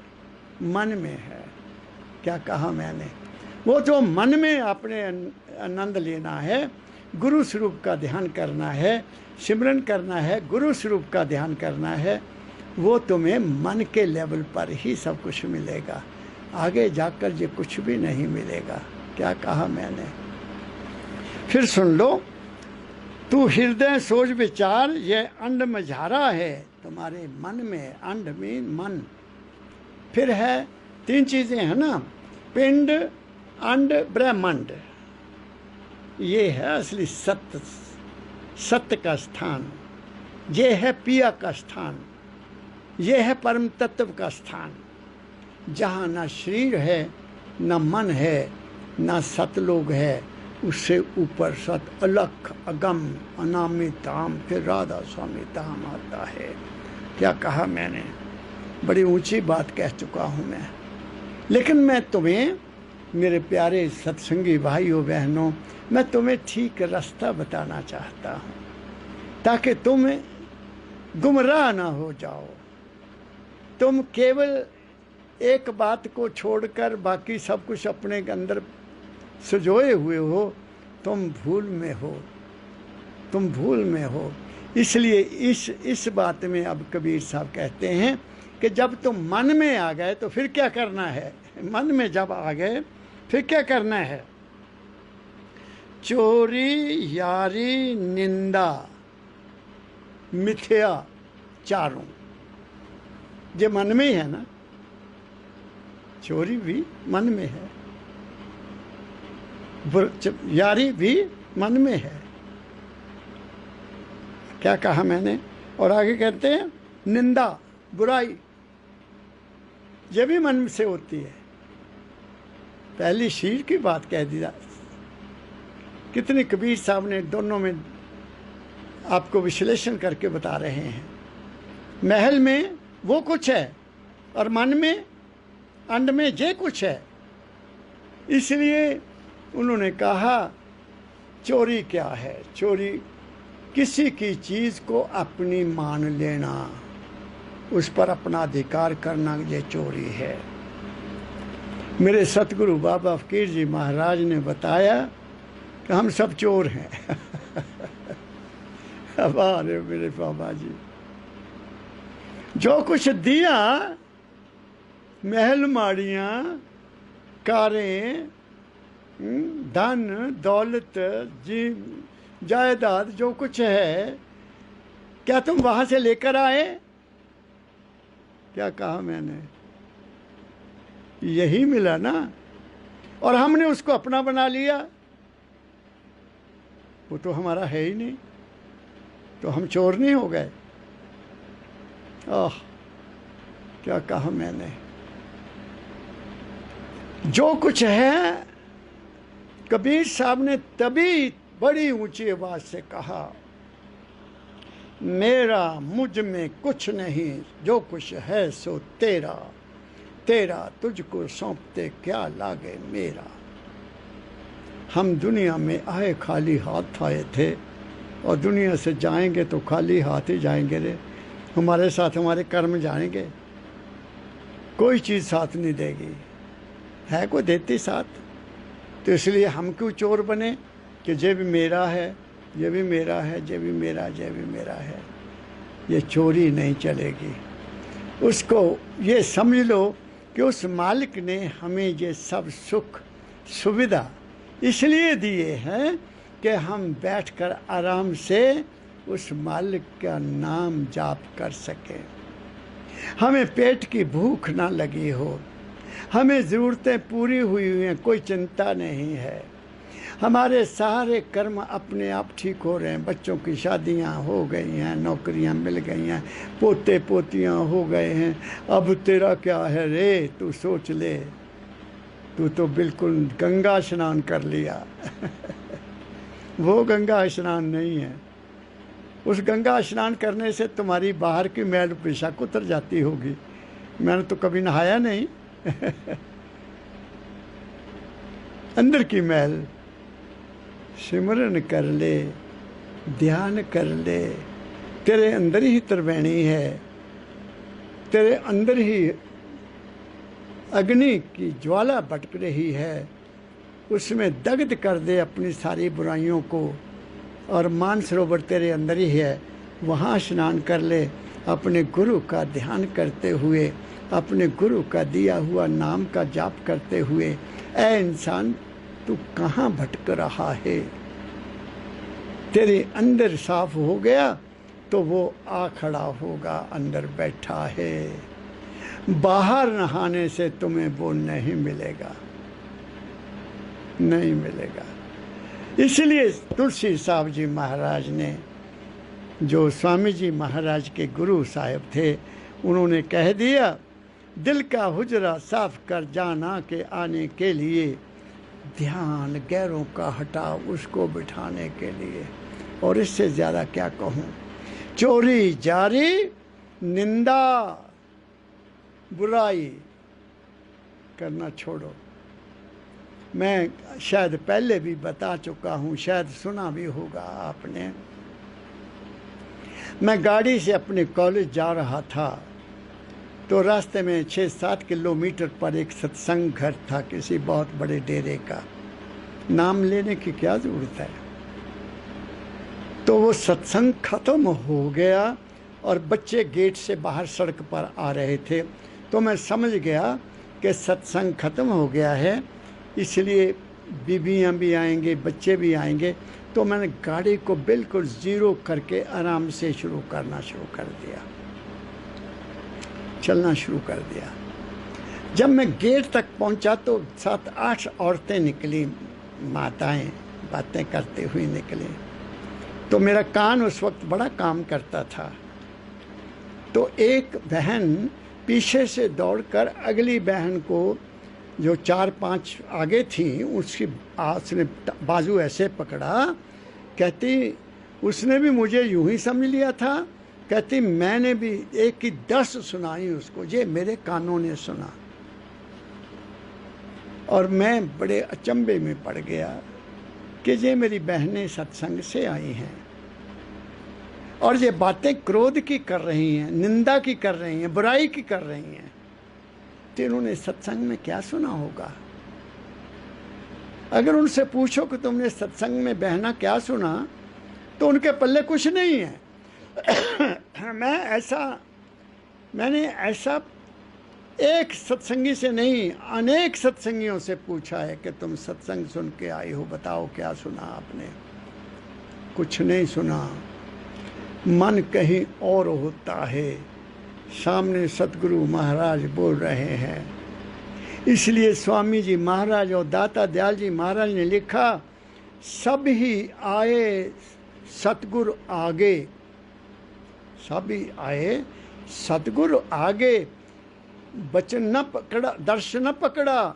मन में है। क्या कहा मैंने? वो जो मन में अपने आनंद लेना है, गुरु स्वरूप का ध्यान करना है, सिमरन करना है, गुरु स्वरूप का ध्यान करना है, वो तुम्हें मन के लेवल पर ही सब कुछ मिलेगा, आगे जाकर ये कुछ भी नहीं मिलेगा। क्या कहा मैंने? फिर सुन लो, तू हृदय सोच विचार, ये अंड मझारा है तुम्हारे मन में। अंड में मन। फिर है तीन चीजें है ना, पिंड, अंड, ब्रह्मांड। ये है असली सत्य, सत्य का स्थान। ये है पिया का स्थान, ये है परम तत्व का स्थान, जहाँ ना शरीर है, ना मन है, ना सतलोक है, उससे ऊपर सत, अलख, अगम, अनामित धाम, फिर राधा स्वामी धाम आता है। क्या कहा मैंने? बड़ी ऊंची बात कह चुका हूँ मैं, लेकिन मैं तुम्हें, मेरे प्यारे सत्संगी भाइयों बहनों, मैं तुम्हें ठीक रास्ता बताना चाहता हूँ, ताकि तुम गुमराह ना हो जाओ। तुम केवल एक बात को छोड़कर बाकी सब कुछ अपने अंदर सजोए हुए हो, तुम भूल में हो, तुम भूल में हो। इसलिए इस बात में अब कबीर साहब कहते हैं कि जब तुम मन में आ गए तो फिर क्या करना है? मन में जब आ गए फिर क्या करना है? चोरी, यारी, निंदा, मिथ्या, चारों, ये मन में ही है ना। चोरी भी मन में है, यारी भी मन में है। क्या कहा मैंने? और आगे कहते हैं निंदा, बुराई, ये भी मन से होती है। पहली शरीर की बात कह दी, कितनी कबीर साहब ने दोनों में आपको विश्लेषण करके बता रहे हैं। महल में वो कुछ है और मन में, अंड में ये कुछ है। इसलिए उन्होंने कहा चोरी क्या है? चोरी किसी की चीज़ को अपनी मान लेना, उस पर अपना अधिकार करना, ये चोरी है। मेरे सतगुरु बाबा फकीर जी महाराज ने बताया कि हम सब चोर हैं। अरे मेरे बाबा जी, जो कुछ दिया, महल माड़ियाँ, कारें, धन दौलत, जी जायदाद, जो कुछ है, क्या तुम वहां से लेकर आए? क्या कहा मैंने? यही मिला ना। और हमने उसको अपना बना लिया। वो तो हमारा है ही नहीं, तो हम चोर नहीं हो गए। आह, क्या कहा मैंने। जो कुछ है, कबीर साहब ने तभी बड़ी ऊंची आवाज से कहा, मेरा मुझ में कुछ नहीं, जो कुछ है सो तेरा, तेरा तुझको सौंपते क्या लागे मेरा। हम दुनिया में आए खाली हाथ आए थे, और दुनिया से जाएंगे तो खाली हाथ ही जाएंगे रे। हमारे साथ हमारे कर्म जाएंगे, कोई चीज़ साथ नहीं देगी। है कोई देती साथ? तो इसलिए हम क्यों चोर बने कि ये भी मेरा है, ये भी मेरा है, ये भी मेरा, ये भी मेरा है। ये चोरी नहीं चलेगी। उसको ये समझ लो कि उस मालिक ने हमें ये सब सुख सुविधा इसलिए दिए हैं कि हम बैठकर आराम से उस मालिक का नाम जाप कर सकें। हमें पेट की भूख ना लगी हो, हमें ज़रूरतें पूरी हुई हैं, कोई चिंता नहीं है। हमारे सारे कर्म अपने आप ठीक हो रहे हैं। बच्चों की शादियां हो गई हैं, नौकरियां मिल गई हैं, पोते पोतियां हो गए हैं। अब तेरा क्या है रे, तू सोच ले। तू तो बिल्कुल गंगा स्नान कर लिया। वो गंगा स्नान नहीं है। उस गंगा स्नान करने से तुम्हारी बाहर की मैल बेशक उतर जाती होगी। मैंने तो कभी नहाया नहीं। अंदर की मैल सिमरन कर ले, ध्यान कर ले, तेरे अंदर ही तरवैनी है, तेरे अंदर ही अग्नि की ज्वाला भटक रही है। उसमें दग्ध कर दे अपनी सारी बुराइयों को, और मानसरोवर तेरे अंदर ही है, वहाँ स्नान कर ले। अपने गुरु का ध्यान करते हुए, अपने गुरु का दिया हुआ नाम का जाप करते हुए, ऐ इंसान तू कहाँ भटक रहा है। तेरे अंदर साफ हो गया तो वो आ खड़ा होगा, अंदर बैठा है। बाहर नहाने से तुम्हें वो नहीं मिलेगा, नहीं मिलेगा। इसलिए तुलसी साहब जी महाराज ने, जो स्वामी जी महाराज के गुरु साहब थे, उन्होंने कह दिया, दिल का हुजरा साफ कर जाना के आने के लिए, ध्यान गैरों का हटा उसको बिठाने के लिए। और इससे ज़्यादा क्या कहूँ। चोरी जारी, निंदा बुराई करना छोड़ो। मैं शायद पहले भी बता चुका हूँ, शायद सुना भी होगा आपने। मैं गाड़ी से अपने कॉलेज जा रहा था, तो रास्ते में 6-7 किलोमीटर पर एक सत्संग घर था, किसी बहुत बड़े डेरे का। नाम लेने की क्या ज़रूरत है। तो वो सत्संग ख़त्म हो गया और बच्चे गेट से बाहर सड़क पर आ रहे थे। तो मैं समझ गया कि सत्संग ख़त्म हो गया है, इसलिए बीबियाँ भी आएंगे, बच्चे भी आएंगे। तो मैंने गाड़ी को बिल्कुल ज़ीरो करके आराम से शुरू कर दिया, चलना शुरू कर दिया। जब मैं गेट तक पहुंचा तो 7-8 औरतें निकली, माताएं बातें करते हुए निकली। तो मेरा कान उस वक्त बड़ा काम करता था। तो एक बहन पीछे से दौड़कर अगली बहन को, जो 4-5 आगे थी, उसने बाजू ऐसे पकड़ा। कहती उसने भी मुझे यूं ही समझ लिया था। कहती मैंने भी एक की 10 सुनाई उसको, ये मेरे कानों ने सुना। और मैं बड़े अचंभे में पड़ गया कि ये मेरी बहनें सत्संग से आई हैं और ये बातें क्रोध की कर रही हैं, निंदा की कर रही हैं, बुराई की कर रही हैं। तो इन्होंने सत्संग में क्या सुना होगा। अगर उनसे पूछो कि तुमने सत्संग में बहना क्या सुना, तो उनके पल्ले कुछ नहीं है। मैंने ऐसा एक सत्संगी से नहीं, अनेक सत्संगियों से पूछा है कि तुम सत्संग सुन के आई हो, बताओ क्या सुना आपने। कुछ नहीं सुना, मन कहीं और होता है। सामने सतगुरु महाराज बोल रहे हैं, इसलिए स्वामी जी महाराज और दाता दयाल जी महाराज ने लिखा, सब ही आए सतगुरु आगे, सभी आए सतगुरु आगे, बचन न पकड़ा दर्श न पकड़ा,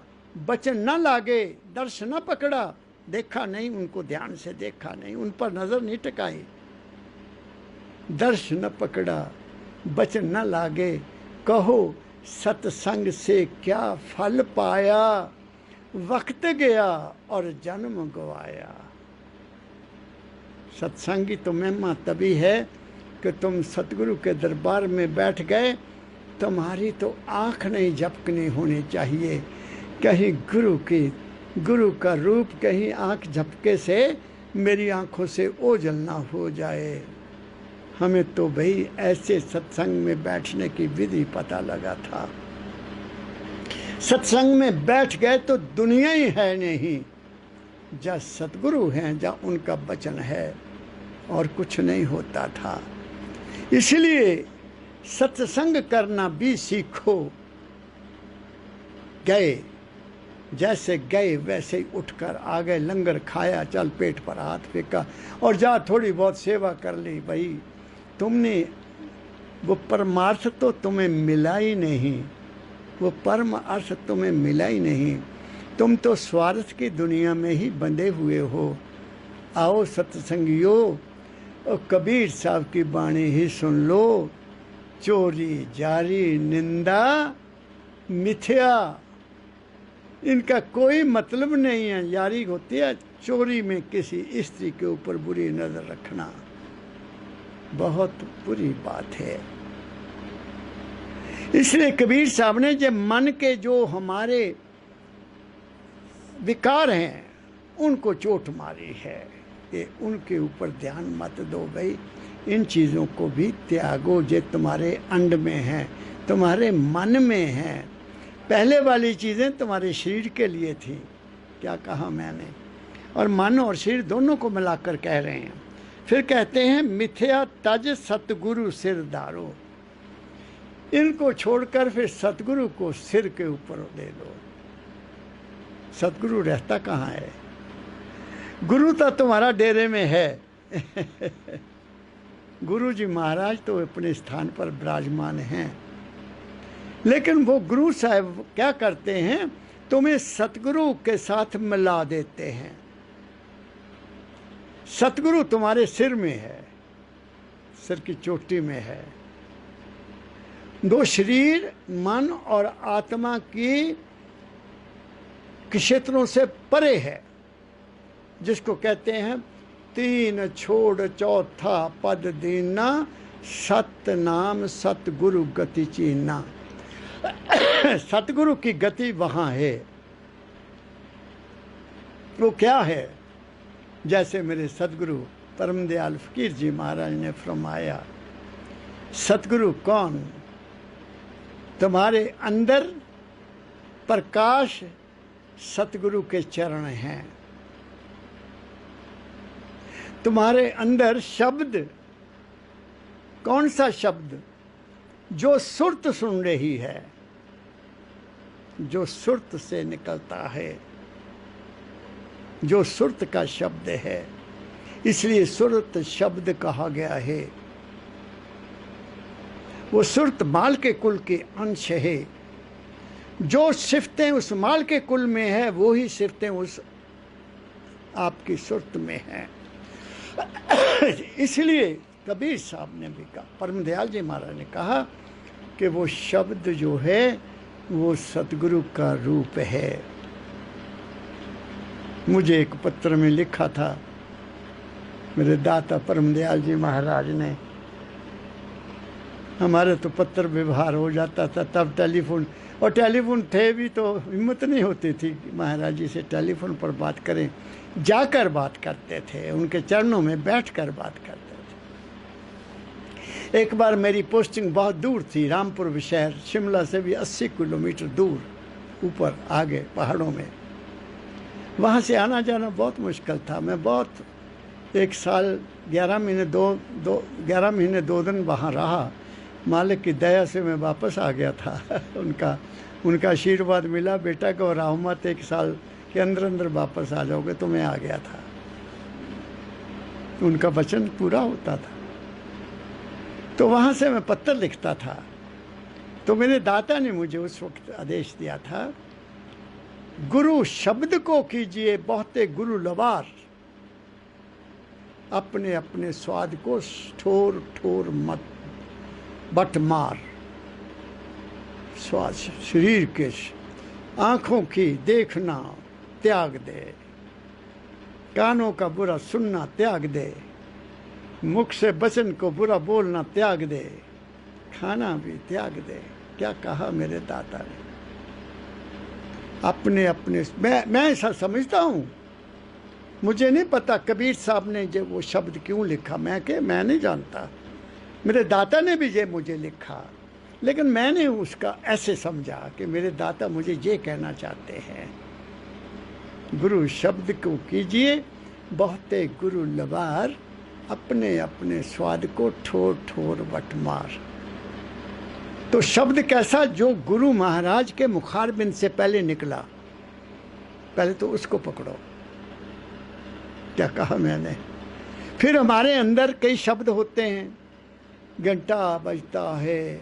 बचन न लागे दर्श न पकड़ा। देखा नहीं उनको, ध्यान से देखा नहीं, उन पर नजर नहीं टिकाई। दर्श न पकड़ा बचन न लागे, कहो सत्संग से क्या फल पाया, वक्त गया और जन्म गवाया। सत्संगी तो महिमा तभी है कि तुम सतगुरु के दरबार में बैठ गए, तुम्हारी तो आँख नहीं झपकनी होनी चाहिए। कहीं गुरु का रूप कहीं आँख झपके से मेरी आँखों से ओझल ना हो जाए। हमें तो भाई ऐसे सत्संग में बैठने की विधि पता लगा था। सत्संग में बैठ गए तो दुनिया ही है नहीं, जहाँ सतगुरु हैं, जहाँ उनका वचन है, और कुछ नहीं होता था। इसलिए सत्संग करना भी सीखो। गए जैसे गए वैसे ही उठकर आ गए, लंगर खाया, चल पेट पर हाथ फेंका और जा थोड़ी बहुत सेवा कर ली। भाई तुमने वो परमार्थ तो तुम्हें मिला ही नहीं, वो परम अर्थ तुम्हें मिला ही नहीं। तुम तो स्वार्थ की दुनिया में ही बंधे हुए हो। आओ सत्संगियों, और कबीर साहब की बाणी ही सुन लो। चोरी जारी निंदा मिथ्या, इनका कोई मतलब नहीं है। यारी होती है चोरी में किसी स्त्री के ऊपर बुरी नजर रखना, बहुत बुरी बात है। इसलिए कबीर साहब ने जब मन के जो हमारे विकार हैं उनको चोट मारी है कि उनके ऊपर ध्यान मत दो भाई, इन चीज़ों को भी त्यागो जो तुम्हारे अंड में हैं, तुम्हारे मन में हैं। पहले वाली चीज़ें तुम्हारे शरीर के लिए थी, क्या कहा मैंने, और मन और शरीर दोनों को मिलाकर कह रहे हैं। फिर कहते हैं मिथ्या तज सतगुरु सिर दारो, इनको छोड़कर फिर सतगुरु को सिर के ऊपर दे दो। सतगुरु रहता कहाँ है? गुरु तो तुम्हारा डेरे में है गुरु जी महाराज तो अपने स्थान पर विराजमान हैं, लेकिन वो गुरु साहब क्या करते हैं, तुम्हें सतगुरु के साथ मिला देते हैं। सतगुरु तुम्हारे सिर में है, सिर की चोटी में है। दो शरीर मन और आत्मा की क्षेत्रों से परे है, जिसको कहते हैं तीन छोड़ चौथा पद दीना, सत नाम सतगुरु गति चीना। सतगुरु की गति वहाँ है। वो क्या है? जैसे मेरे सतगुरु परम दयाल फकीर जी महाराज ने फरमाया, सतगुरु कौन? तुम्हारे अंदर प्रकाश सतगुरु के चरण हैं। तुम्हारे अंदर शब्द, कौन सा शब्द? जो सुरत सुन रही है, जो सुरत से निकलता है, जो सुरत का शब्द है, इसलिए सुरत शब्द कहा गया है। वो सुरत माल के कुल के अंश है। जो सिफतें उस माल के कुल में है, वो ही सिफतें उस आपकी सुरत में हैं। इसलिए कबीर साहब ने भी कहा, परम दयाल जी महाराज ने कहा कि वो शब्द जो है वो सतगुरु का रूप है। मुझे एक पत्र में लिखा था मेरे दाता परम दयाल जी महाराज ने। हमारे तो पत्र व्यवहार हो जाता था तब, टेलीफोन, और टेलीफोन थे भी तो हिम्मत नहीं होती थी कि महाराज जी से टेलीफोन पर बात करें। जाकर बात करते थे, उनके चरणों में बैठकर बात करते थे। एक बार मेरी पोस्टिंग बहुत दूर थी, रामपुर शहर, शिमला से भी 80 किलोमीटर दूर, ऊपर आगे पहाड़ों में। वहाँ से आना जाना बहुत मुश्किल था। मैं बहुत 1 साल 11 महीने 2 दिन वहाँ रहा। मालिक की दया से मैं वापस आ गया था उनका उनका आशीर्वाद मिला, बेटा को राहु मत, 1 साल के अंदर अंदर वापस आ जाओगे। तो मैं आ गया था, उनका वचन पूरा होता था। तो वहाँ से मैं पत्र लिखता था। तो मेरे दाता ने मुझे उस वक्त आदेश दिया था, गुरु शब्द को कीजिए बहुते गुरु लवार, अपने अपने स्वाद को ठोर ठोर मत बट मार। स्वाद शरीर के आंखों की देखना त्याग दे, कानों का बुरा सुनना त्याग दे, मुख से वचन को बुरा बोलना त्याग दे, खाना भी त्याग दे। क्या कहा मेरे दाता ने? अपने अपने मैं ऐसा समझता हूँ, मुझे नहीं पता कबीर साहब ने जो वो शब्द क्यों लिखा, मैं नहीं जानता। मेरे दाता ने भी ये मुझे लिखा, लेकिन मैंने उसका ऐसे समझा कि मेरे दाता मुझे ये कहना चाहते हैं, गुरु शब्द को कीजिए बहुते गुरु लवार, अपने अपने स्वाद को ठोर ठोर बट मार। तो शब्द कैसा? जो गुरु महाराज के मुखारबिंद से पहले निकला, पहले तो उसको पकड़ो। क्या कहा मैंने? फिर हमारे अंदर कई शब्द होते हैं, घंटा बजता है,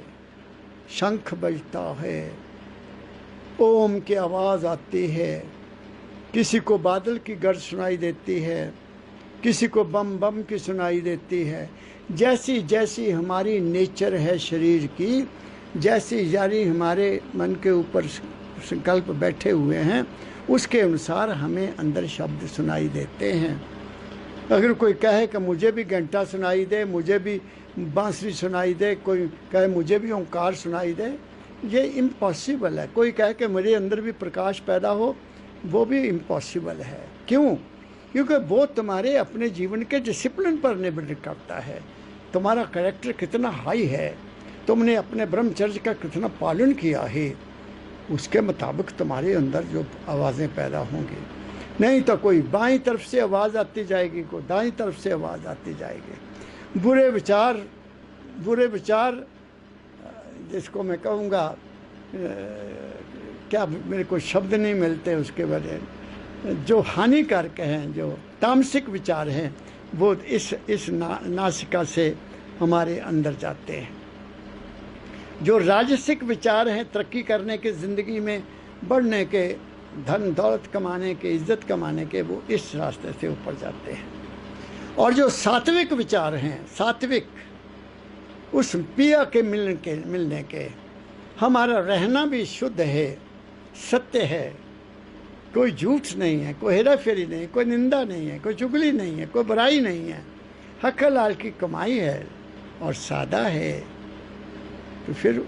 शंख बजता है, ओम की आवाज़ आती है, किसी को बादल की गर्ज सुनाई देती है, किसी को बम बम की सुनाई देती है। जैसी जैसी हमारी नेचर है शरीर की, जैसी यारी हमारे मन के ऊपर संकल्प बैठे हुए हैं, उसके अनुसार हमें अंदर शब्द सुनाई देते हैं। अगर कोई कहे कि मुझे भी घंटा सुनाई दे, मुझे भी बांसुरी सुनाई दे, कोई कहे मुझे भी ओंकार सुनाई दे, ये इम्पॉसिबल है। कोई कहे कि मेरे अंदर भी प्रकाश पैदा हो, वो भी इम्पॉसिबल है। क्यों? क्योंकि वो तुम्हारे अपने जीवन के डिसिप्लिन पर निर्भर करता है। तुम्हारा कैरेक्टर कितना हाई है, तुमने अपने ब्रह्मचर्य का कितना पालन किया है, उसके मुताबिक तुम्हारे अंदर जो आवाज़ें पैदा होंगी। नहीं तो कोई बाईं तरफ से आवाज़ आती जाएगी, कोई दाईं तरफ से आवाज़ आती जाएगी। बुरे विचार जिसको मैं कहूँगा, क्या मेरे को शब्द नहीं मिलते उसके बारे, जो हानिकारक हैं, जो तामसिक विचार हैं, वो इस नासिका से हमारे अंदर जाते हैं। जो राजसिक विचार हैं, तरक्की करने के, ज़िंदगी में बढ़ने के, धन दौलत कमाने के, इज्जत कमाने के, वो इस रास्ते से ऊपर जाते हैं। और जो सात्विक विचार हैं, सात्विक, उस पिया के मिलने के, हमारा रहना भी शुद्ध है, सत्य है, कोई झूठ नहीं है, कोई हेरा फेरी नहीं, कोई निंदा नहीं है, कोई चुगली नहीं है, कोई बुराई नहीं है, हक हलाल की कमाई है और सादा है, तो फिर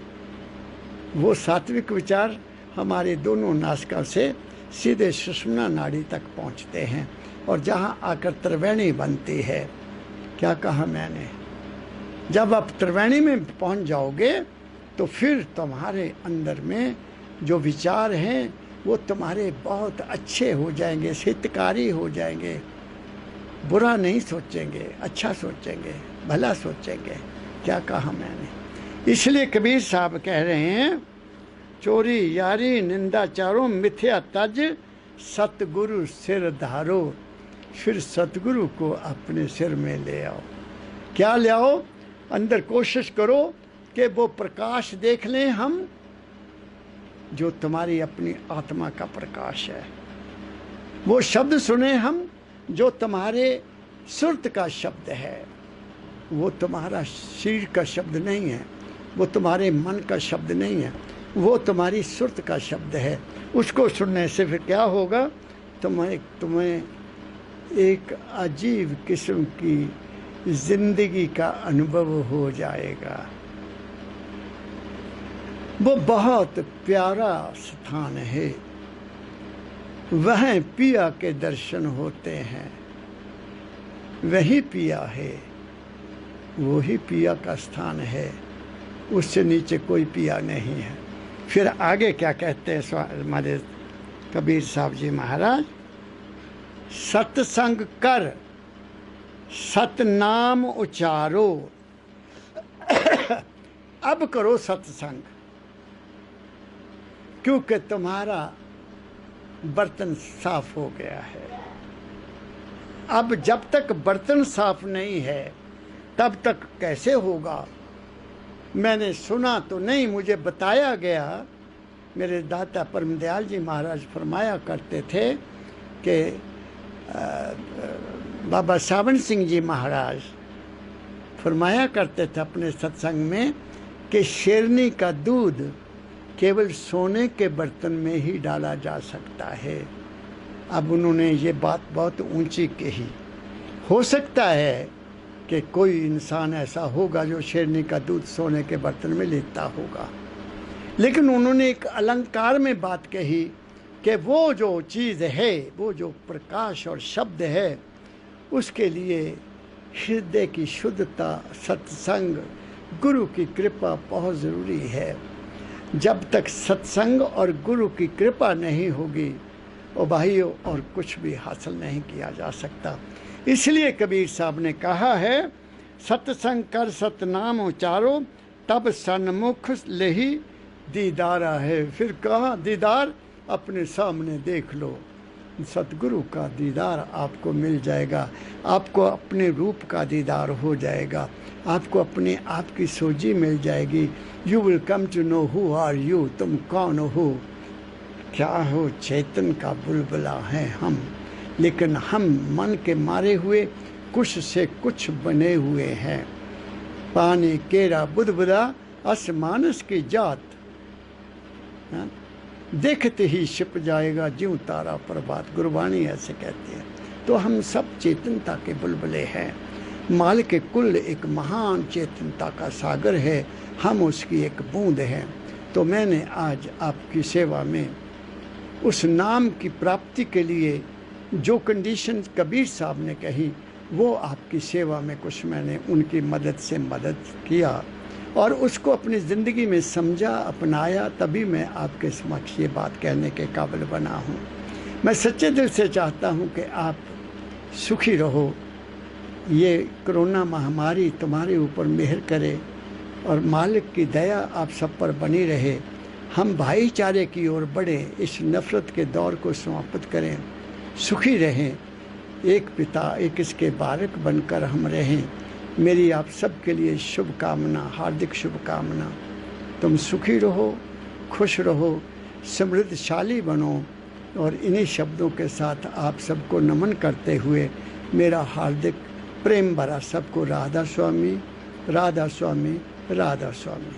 वो सात्विक विचार हमारे दोनों नासिका से सीधे सुषुम्ना नाड़ी तक पहुंचते हैं और जहां आकर त्रिवेणी बनती है। क्या कहा मैंने? जब आप त्रिवेणी में पहुंच जाओगे तो फिर तुम्हारे अंदर में जो विचार हैं वो तुम्हारे बहुत अच्छे हो जाएंगे, हितकारी हो जाएंगे, बुरा नहीं सोचेंगे, अच्छा सोचेंगे, भला सोचेंगे। क्या कहा मैंने? इसलिए कबीर साहब कह रहे हैं, चोरी यारी निंदा चारों मिथ्या तज, सतगुरु सिर धारो। फिर सतगुरु को अपने सिर में ले आओ। क्या ले आओ? अंदर कोशिश करो कि वो प्रकाश देख लें हम, जो तुम्हारी अपनी आत्मा का प्रकाश है। वो शब्द सुने हम, जो तुम्हारे सुरत का शब्द है। वो तुम्हारा शरीर का शब्द नहीं है, वो तुम्हारे मन का शब्द नहीं है, वो तुम्हारी सुरत का शब्द है। उसको सुनने से फिर क्या होगा? तुम्हें एक अजीब किस्म की जिंदगी का अनुभव हो जाएगा। वो बहुत प्यारा स्थान है, वह पिया के दर्शन होते हैं, वही पिया है, वही पिया का स्थान है, उससे नीचे कोई पिया नहीं है। फिर आगे क्या कहते हैं हमारे कबीर साहब जी महाराज? सत्संग कर सतनाम उचारो। अब करो सत्संग। क्योंकि तुम्हारा बर्तन साफ हो गया है। अब जब तक बर्तन साफ नहीं है तब तक कैसे होगा? मैंने सुना तो नहीं, मुझे बताया गया। मेरे दाता परमदयाल जी महाराज फरमाया करते थे कि बाबा सावन सिंह जी महाराज फरमाया करते थे अपने सत्संग में कि शेरनी का दूध केवल सोने के बर्तन में ही डाला जा सकता है। अब उन्होंने ये बात बहुत ऊंची कही। हो सकता है कि कोई इंसान ऐसा होगा जो शेरनी का दूध सोने के बर्तन में लेता होगा, लेकिन उन्होंने एक अलंकार में बात कही कि वो जो चीज़ है, वो जो प्रकाश और शब्द है, उसके लिए हृदय की शुद्धता, सत्संग, गुरु की कृपा बहुत ज़रूरी है। जब तक सत्संग और गुरु की कृपा नहीं होगी और भाइयों और कुछ भी हासिल नहीं किया जा सकता। इसलिए कबीर साहब ने कहा है, सत्संग कर सतनाम उचारो तब सन्मुख लेही दीदारा है। फिर कहा दीदार अपने सामने देख लो, सतगुरु का दीदार आपको मिल जाएगा, आपको अपने रूप का दीदार हो जाएगा, आपको अपने आप की सोझी मिल जाएगी। You will come to know who are you, तुम कौन हो, क्या हो। चेतन का बुलबुला है हम, लेकिन हम मन के मारे हुए कुछ से कुछ बने हुए हैं। पानी केरा बुदबुदा असमानस की जात, देखते ही छिप जाएगा ज्यों तारा प्रभात, गुरबाणी ऐसे कहती है। तो हम सब चेतनता के बुलबुले हैं। माल के कुल एक महान चेतनता का सागर है, हम उसकी एक बूंद हैं। तो मैंने आज आपकी सेवा में उस नाम की प्राप्ति के लिए जो कंडीशन कबीर साहब ने कही, वो आपकी सेवा में कुछ मैंने उनकी मदद से मदद किया और उसको अपनी ज़िंदगी में समझा, अपनाया, तभी मैं आपके समक्ष ये बात कहने के काबिल बना हूँ। मैं सच्चे दिल से चाहता हूँ कि आप सुखी रहो, ये कोरोना महामारी तुम्हारे ऊपर मेहर करे और मालिक की दया आप सब पर बनी रहे। हम भाईचारे की ओर बढ़ें, इस नफ़रत के दौर को समाप्त करें, सुखी रहें, एक पिता एक इसके बारक बनकर हम रहें। मेरी आप सब के लिए शुभकामना, हार्दिक शुभकामना। तुम सुखी रहो, खुश रहो, समृद्धशाली बनो। और इन्हीं शब्दों के साथ आप सबको नमन करते हुए मेरा हार्दिक प्रेम भरा सबको राधा स्वामी, राधा स्वामी, राधा स्वामी।